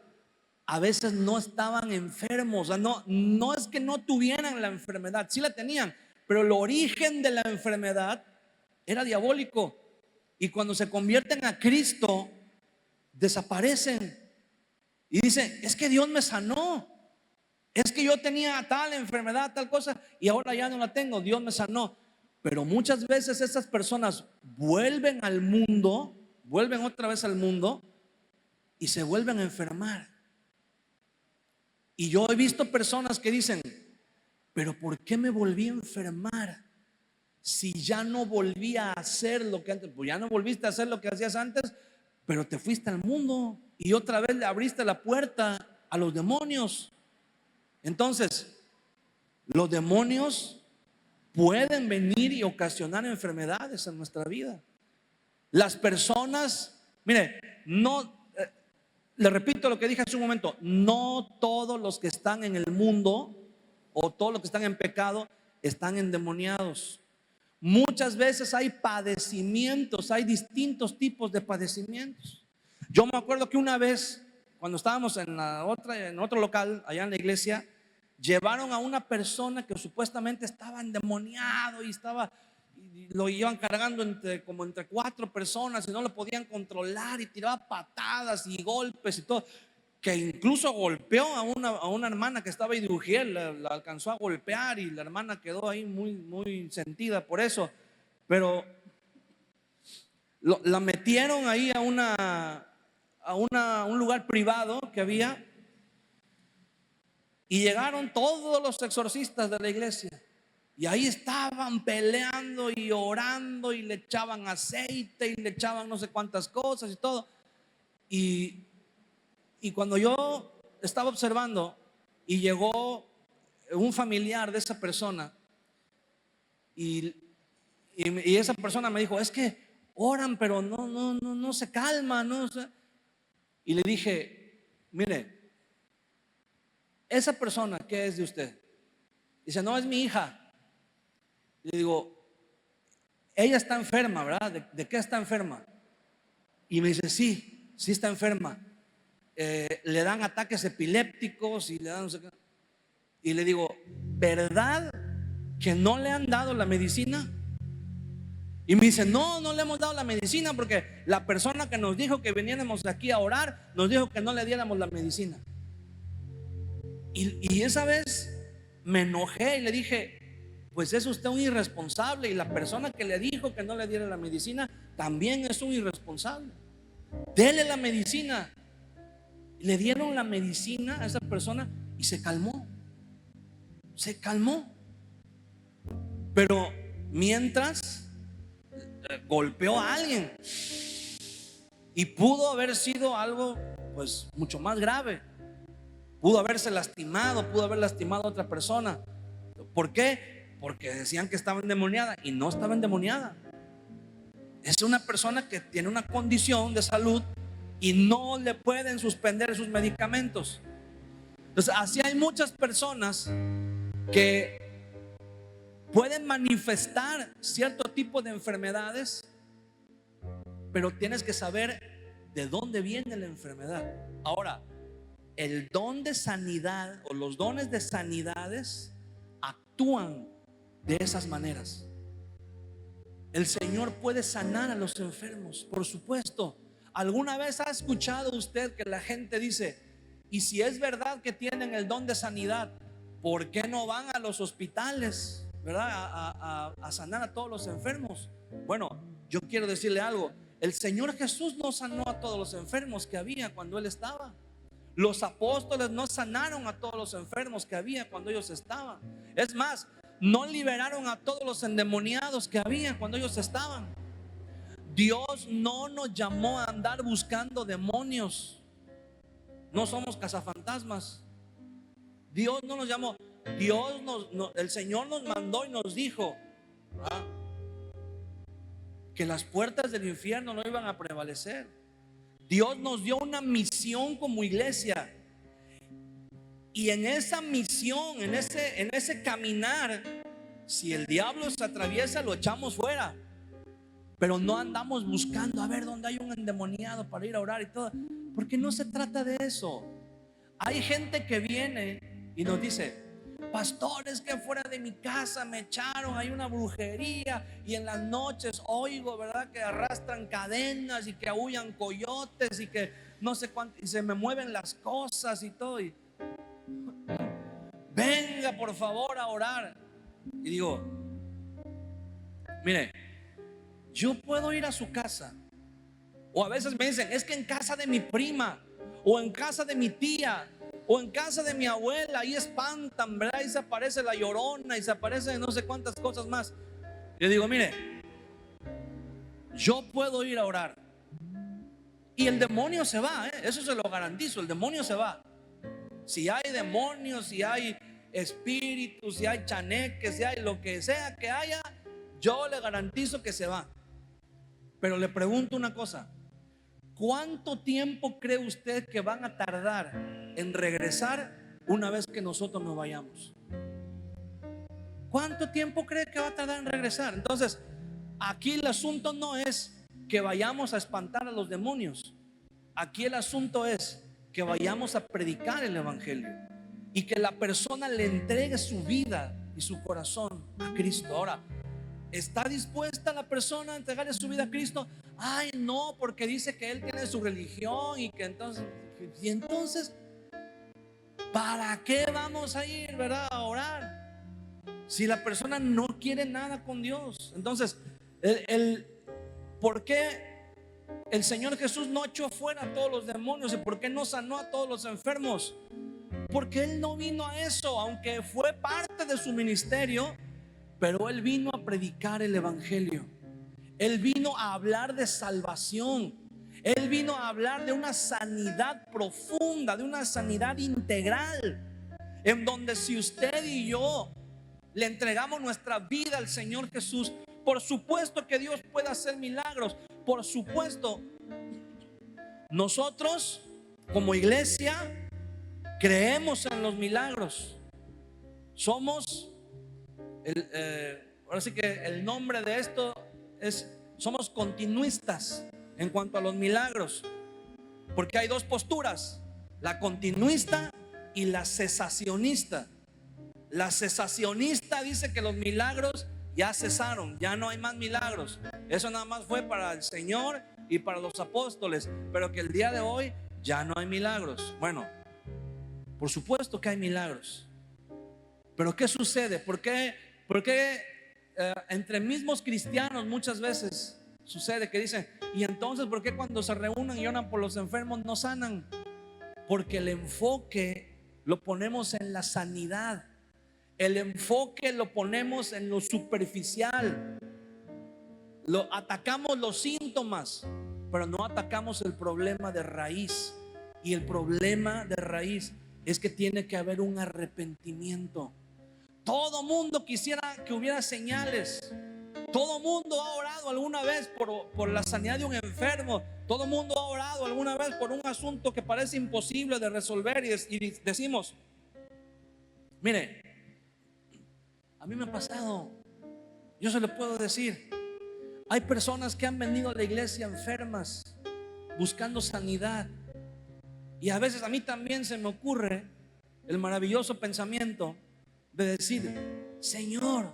a veces no estaban enfermos. O sea, no es que no tuvieran la enfermedad, sí la tenían, pero el origen de la enfermedad era diabólico. Y cuando se convierten a Cristo, desaparecen y dicen: es que Dios me sanó. Es que yo tenía tal enfermedad, tal cosa, y ahora ya no la tengo. Dios me sanó. Pero muchas veces esas personas vuelven al mundo, vuelven otra vez al mundo y se vuelven a enfermar. Y yo he visto personas que dicen: pero ¿por qué me volví a enfermar si ya no volví a hacer lo que antes? Pues ya no volviste a hacer lo que hacías antes, pero te fuiste al mundo y otra vez le abriste la puerta a los demonios. Entonces, los demonios pueden venir y ocasionar enfermedades en nuestra vida. Las personas, mire, le repito lo que dije hace un momento: no todos los que están en el mundo o todos los que están en pecado están endemoniados. Muchas veces hay padecimientos, hay distintos tipos de padecimientos. Yo me acuerdo que una vez, cuando estábamos en otro local allá en la iglesia, llevaron a una persona que supuestamente estaba endemoniado y lo iban cargando como entre 4 personas y no lo podían controlar, y tiraba patadas y golpes y todo, que incluso golpeó a una hermana que estaba ahí de Ujiel. La alcanzó a golpear y la hermana quedó ahí muy, muy sentida por eso. Pero la metieron ahí a un lugar privado que había, y llegaron todos los exorcistas de la iglesia. Y ahí estaban peleando y orando, y le echaban aceite y le echaban no sé cuántas cosas y todo. Y cuando yo estaba observando y llegó un familiar de esa persona, y esa persona me dijo: es que oran pero no se calman, no sé. Y le dije: mire, esa persona, ¿qué es de usted? Dice: no, es mi hija. Y le digo: ella está enferma, ¿verdad? ¿De qué está enferma? Y me dice: sí está enferma. Le dan ataques epilépticos y le dan no sé qué. Y le digo: ¿verdad que no le han dado la medicina? Y me dice: no le hemos dado la medicina porque la persona que nos dijo que viniéramos aquí a orar nos dijo que no le diéramos la medicina. Y esa vez me enojé y le dije: pues es usted un irresponsable, y la persona que le dijo que no le diera la medicina también es un irresponsable. Dele la medicina. Le dieron la medicina a esa persona y se calmó. Pero mientras golpeó a alguien, y pudo haber sido algo pues mucho más grave. Pudo haberse lastimado, pudo haber lastimado a otra persona. ¿Por qué? Porque decían que estaba endemoniada y no estaba endemoniada. Es una persona que tiene una condición de salud y no le pueden suspender sus medicamentos. Entonces, así hay muchas personas que pueden manifestar cierto tipo de enfermedades, pero tienes que saber de dónde viene la enfermedad. Ahora, el don de sanidad o los dones de sanidades actúan de esas maneras. El Señor puede sanar a los enfermos, por supuesto. ¿Alguna vez ha escuchado usted que la gente dice: Y si es verdad que tienen el don de sanidad, ¿por qué no van a los hospitales, verdad? A sanar a todos los enfermos. Bueno, yo quiero decirle algo. El Señor Jesús no sanó a todos los enfermos que había cuando Él estaba. Los apóstoles no sanaron a todos los enfermos que había cuando ellos estaban. Es más, no liberaron a todos los endemoniados que había cuando ellos estaban. Dios no nos llamó a andar buscando demonios. No somos cazafantasmas. Dios no nos llamó. El Señor nos mandó y nos dijo que las puertas del infierno no iban a prevalecer. Dios nos dio una misión como iglesia. Y en esa misión, en ese caminar, si el diablo se atraviesa, lo echamos fuera. Pero no andamos buscando a ver dónde hay un endemoniado para ir a orar y todo. Porque no se trata de eso. Hay gente que viene y nos dice: pastor, es que fuera de mi casa me echaron, hay una brujería, y en las noches oigo, ¿verdad?, que arrastran cadenas y que aúllan coyotes y que no sé cuánto, y se me mueven las cosas y todo. Y venga por favor a orar. Y digo: mire, yo puedo ir a su casa. O a veces me dicen: es que en casa de mi prima, o en casa de mi tía, o en casa de mi abuela, ahí espantan, ¿verdad? Ahí se aparece la llorona y se aparecen no sé cuántas cosas más. Yo digo: mire, yo puedo ir a orar y el demonio se va, eso se lo garantizo, el demonio se va. Si hay demonios, si hay espíritus, si hay chaneques, si hay lo que sea que haya, yo le garantizo que se va. Pero le pregunto una cosa: ¿cuánto tiempo cree usted que van a tardar en regresar una vez que nosotros nos vayamos? ¿Cuánto tiempo cree que va a tardar en regresar? Entonces, aquí el asunto no es que vayamos a espantar a los demonios. Aquí el asunto es que vayamos a predicar el evangelio y que la persona le entregue su vida y su corazón a Cristo. Ahora, ¿está dispuesta la persona a entregarle su vida a Cristo? Ay, no, porque dice que él tiene su religión y que entonces, ¿para qué vamos a ir, verdad, a orar? Si la persona no quiere nada con Dios. Entonces, ¿por qué el Señor Jesús no echó fuera a todos los demonios? ¿Y por qué no sanó a todos los enfermos? Porque Él no vino a eso, aunque fue parte de su ministerio. Pero Él vino a predicar el evangelio. Él vino a hablar de salvación. Él vino a hablar de una sanidad profunda, de una sanidad integral, en donde si usted y yo le entregamos nuestra vida al Señor Jesús, por supuesto que Dios puede hacer milagros. Por supuesto, nosotros como iglesia creemos en los milagros. Somos ahora sí que el nombre de esto es: somos continuistas en cuanto a los milagros, porque hay dos posturas: la continuista y la cesacionista. La cesacionista dice que los milagros ya cesaron, ya no hay más milagros. Eso nada más fue para el Señor y para los apóstoles, pero que el día de hoy ya no hay milagros. Bueno, por supuesto que hay milagros, pero ¿qué sucede? ¿Por qué entre mismos cristianos muchas veces sucede que dicen: y entonces ¿por qué cuando se reúnen y oran por los enfermos no sanan? Porque el enfoque lo ponemos en la sanidad. El enfoque lo ponemos en lo superficial. Atacamos los síntomas, pero no atacamos el problema de raíz. Y el problema de raíz es que tiene que haber un arrepentimiento. Todo mundo quisiera que hubiera señales. Todo mundo ha orado alguna vez por la sanidad de un enfermo. Todo mundo ha orado alguna vez por un asunto que parece imposible de resolver, y decimos: mire, a mí me ha pasado. Yo se lo puedo decir. Hay personas que han venido a la iglesia enfermas buscando sanidad. Y a veces a mí también se me ocurre el maravilloso pensamiento de decir: Señor,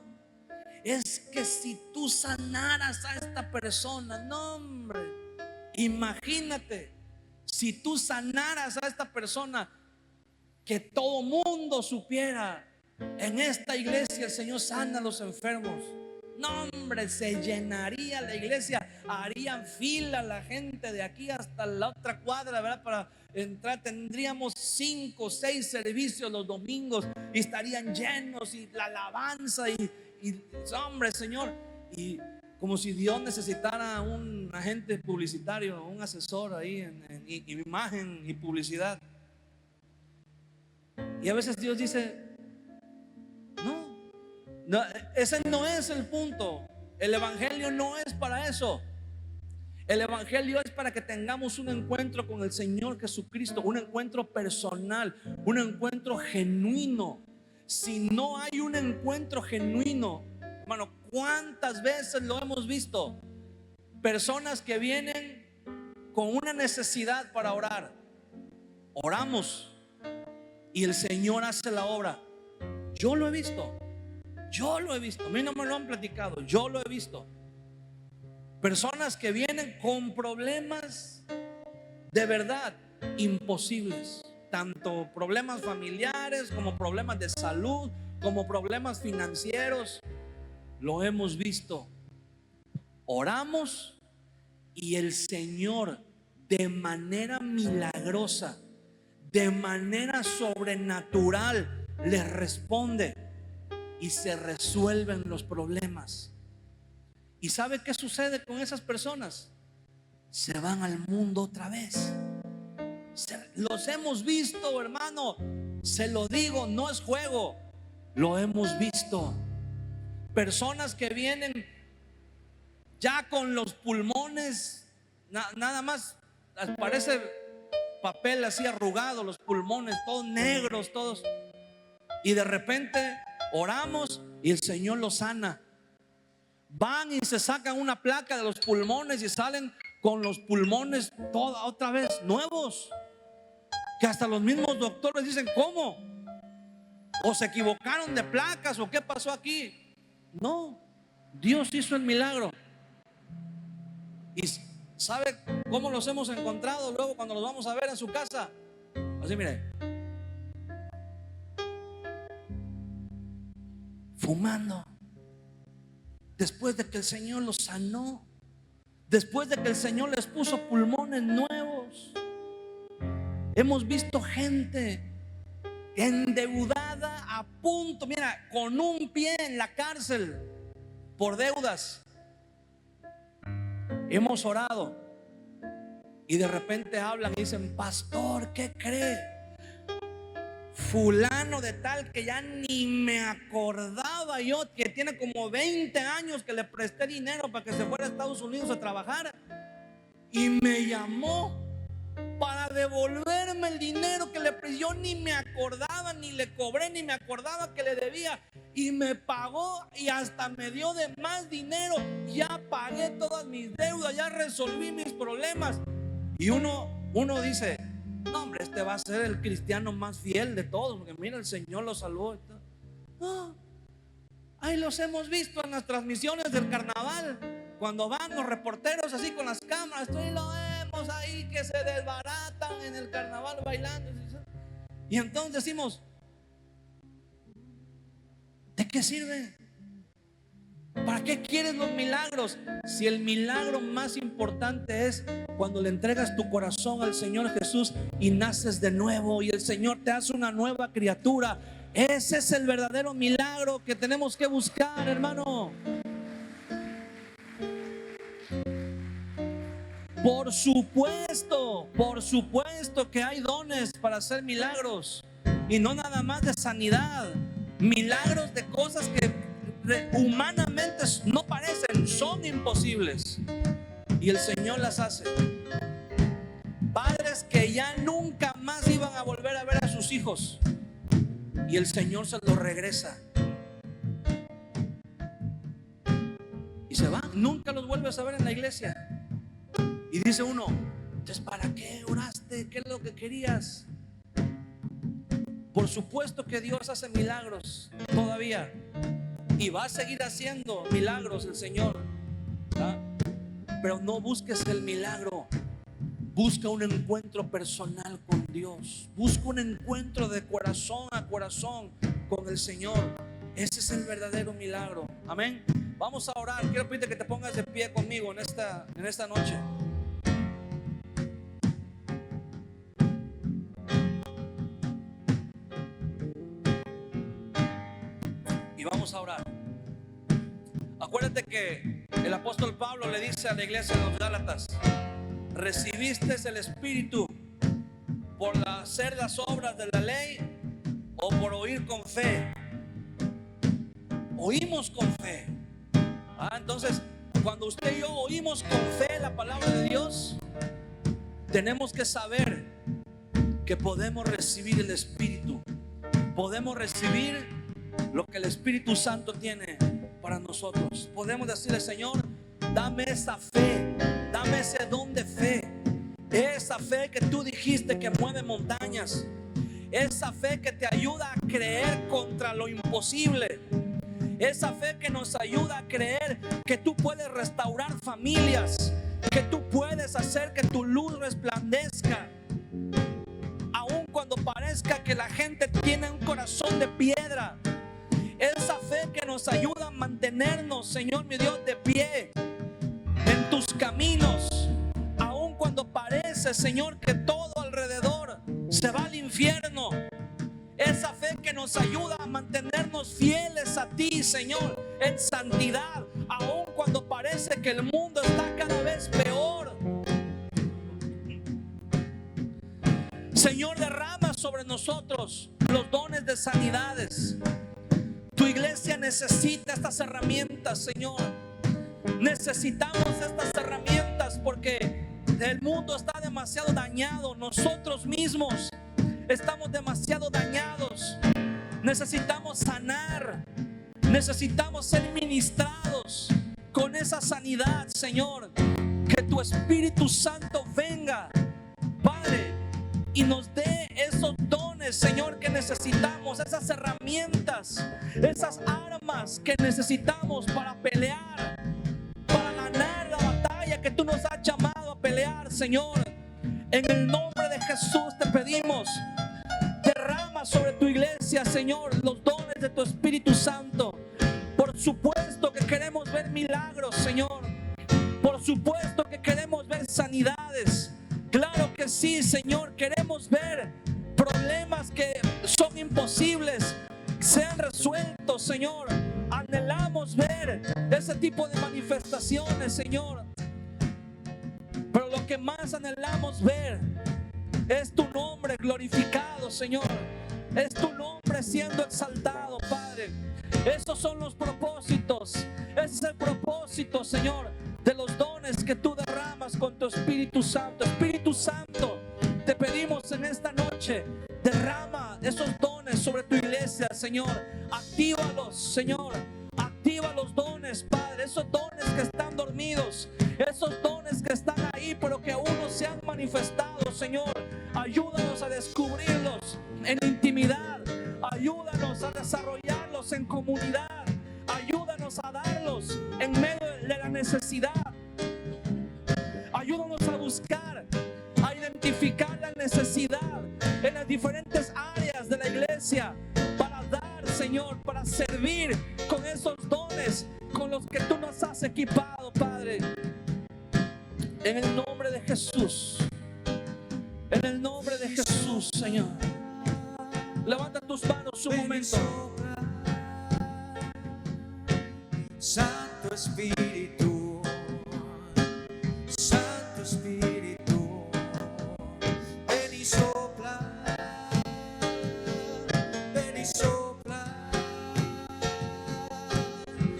es que si tú sanaras a esta persona, no hombre, imagínate, si tú sanaras a esta persona, que todo mundo supiera: en esta iglesia el Señor sana a los enfermos. No, hombre, se llenaría la iglesia, harían fila la gente de aquí hasta la otra cuadra, ¿verdad? Para entrar, tendríamos 5 o 6 servicios los domingos y estarían llenos, y la alabanza y hombre, Señor, y como si Dios necesitara un agente publicitario, un asesor ahí en imagen y publicidad. Y a veces Dios dice: no, ese no es el punto. El evangelio no es para eso. El evangelio es para que tengamos un encuentro con el Señor Jesucristo, un encuentro personal, un encuentro genuino. Si no hay un encuentro genuino, hermano, ¿cuántas veces lo hemos visto? Personas que vienen con una necesidad para orar. Oramos y el Señor hace la obra. Yo lo he visto. A mí no me lo han platicado, yo lo he visto. Personas que vienen con problemas de verdad imposibles, tanto problemas familiares como problemas de salud, como problemas financieros. Lo hemos visto. Oramos y el Señor, de manera milagrosa, de manera sobrenatural, les responde y se resuelven los problemas. ¿Y sabe qué sucede con esas personas? Se van al mundo otra vez. Los hemos visto, hermano. Se lo digo, no es juego. Lo hemos visto. Personas que vienen ya con los pulmones, nada más parece papel así arrugado, los pulmones todos negros, todos. Y de repente oramos y el Señor los sana. Van y se sacan una placa de los pulmones y salen con los pulmones toda otra vez nuevos, que hasta los mismos doctores dicen: ¿cómo? ¿O se equivocaron de placas? ¿O qué pasó aquí? No, Dios hizo el milagro. ¿Y sabe cómo los hemos encontrado luego cuando los vamos a ver en su casa? Así, mire, fumando. Después de que el Señor los sanó, después de que el Señor les puso pulmones nuevos. Hemos visto gente endeudada, a punto, mira, con un pie en la cárcel por deudas. Hemos orado y de repente hablan y dicen: pastor, ¿qué cree? Fulano de tal, que ya ni me acordaba yo, que tiene como 20 años que le presté dinero para que se fuera a Estados Unidos a trabajar, y me llamó para devolverme el dinero que le presté. Yo ni me acordaba, ni le cobré, ni me acordaba que le debía, y me pagó y hasta me dio de más dinero. Ya pagué todas mis deudas, ya resolví mis problemas. Y uno dice: no, hombre, este va a ser el cristiano más fiel de todos, porque mira, el Señor lo salvó. No, ahí los hemos visto en las transmisiones del carnaval, cuando van los reporteros así con las cámaras, y lo vemos ahí que se desbaratan en el carnaval bailando. Y entonces decimos: ¿de qué sirve? ¿Para qué quieres los milagros? Si el milagro más importante es cuando le entregas tu corazón al Señor Jesús y naces de nuevo y el Señor te hace una nueva criatura. Ese es el verdadero milagro que tenemos que buscar, hermano. Por supuesto que hay dones para hacer milagros, y no nada más de sanidad, milagros de cosas que humanamente no parecen, son imposibles, y el Señor las hace. Padres que ya nunca más iban a volver a ver a sus hijos, y el Señor se los regresa y se van, nunca los vuelves a ver en la iglesia. Y dice uno: entonces, ¿para qué oraste? ¿Qué es lo que querías? Por supuesto que Dios hace milagros todavía, y va a seguir haciendo milagros el Señor, ¿verdad? Pero no busques el milagro, Busca un encuentro personal con Dios. Busca un encuentro de corazón a corazón con el Señor. Ese es el verdadero milagro. Amén. Vamos a orar. Quiero pedirte que te pongas de pie conmigo en esta noche. Y vamos a orar. Acuérdate que el apóstol Pablo le dice a la iglesia de los Gálatas: ¿recibiste el Espíritu por hacer las obras de la ley o por oír con fe? Oímos con fe. Entonces, cuando usted y yo oímos con fe la palabra de Dios, tenemos que saber que podemos recibir el Espíritu. Podemos recibir lo que el Espíritu Santo tiene para nosotros. Podemos decirle: Señor, dame esa fe, dame ese don de fe. Esa fe que tú dijiste que mueve montañas. Esa fe que te ayuda a creer contra lo imposible. Esa fe que nos ayuda a creer que tú puedes restaurar familias, que tú puedes hacer que tu luz resplandezca, aun cuando parezca que la gente tiene un corazón de piedra. Esa fe que nos ayuda a mantenernos, Señor mi Dios, de pie en tus caminos, aun cuando parece, Señor, que todo alrededor se va al infierno. Esa fe que nos ayuda a mantenernos fieles a ti, Señor, en santidad, aun cuando parece que el mundo está cada vez peor. Señor, derrama sobre nosotros los dones de sanidades. Tu iglesia necesita estas herramientas, Señor. Necesitamos estas herramientas porque el mundo está demasiado dañado. Nosotros mismos estamos demasiado dañados. Necesitamos sanar. Necesitamos ser ministrados con esa sanidad, Señor. Que tu Espíritu Santo venga, Padre, y nos dé esos dones, Señor, que necesitamos. Esas herramientas, esas armas que necesitamos para pelear, para ganar la batalla que tú nos has llamado a pelear, Señor. En el nombre de Jesús te pedimos: derrama sobre tu iglesia, Señor, los dones de tu Espíritu Santo. Por supuesto que queremos ver milagros, Señor. Por supuesto que queremos ver sanidades. Claro que sí, Señor. Queremos ver problemas que son imposibles sean resueltos, Señor. Anhelamos ver ese tipo de manifestaciones, Señor. Pero lo que más anhelamos ver es tu nombre glorificado, Señor. Es tu nombre siendo exaltado, Padre. Esos son los propósitos. Ese es el propósito, Señor, de los dones que tú derramas con tu Espíritu Santo. Espíritu Santo, te pedimos en esta noche: derrama esos dones sobre tu iglesia, Señor. Actívalos, Señor. Activa los dones, Padre. Esos dones que están dormidos, esos dones que están ahí pero que aún no se han manifestado, Señor. Ayúdanos a descubrirlos en intimidad. Ayúdanos a desarrollarlos en comunidad. Ayúdanos a darlos en medio de la necesidad. Ayúdanos a buscar, a identificar la necesidad en las diferentes áreas de la iglesia, para dar, Señor, para servir con esos dones con los que tú nos has equipado, Padre. En el nombre de Jesús. En el nombre de Jesús, Señor. Levanta tus manos un momento. Santo Espíritu, Santo Espíritu, ven y sopla, ven y sopla.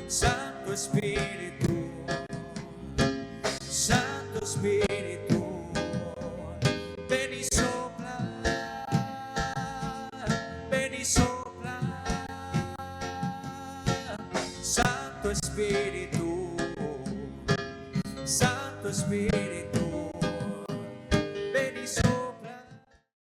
Santo Espíritu, Santo Espíritu, ven y sopla, ven y sopla. Santo Espíritu, Santo Espíritu.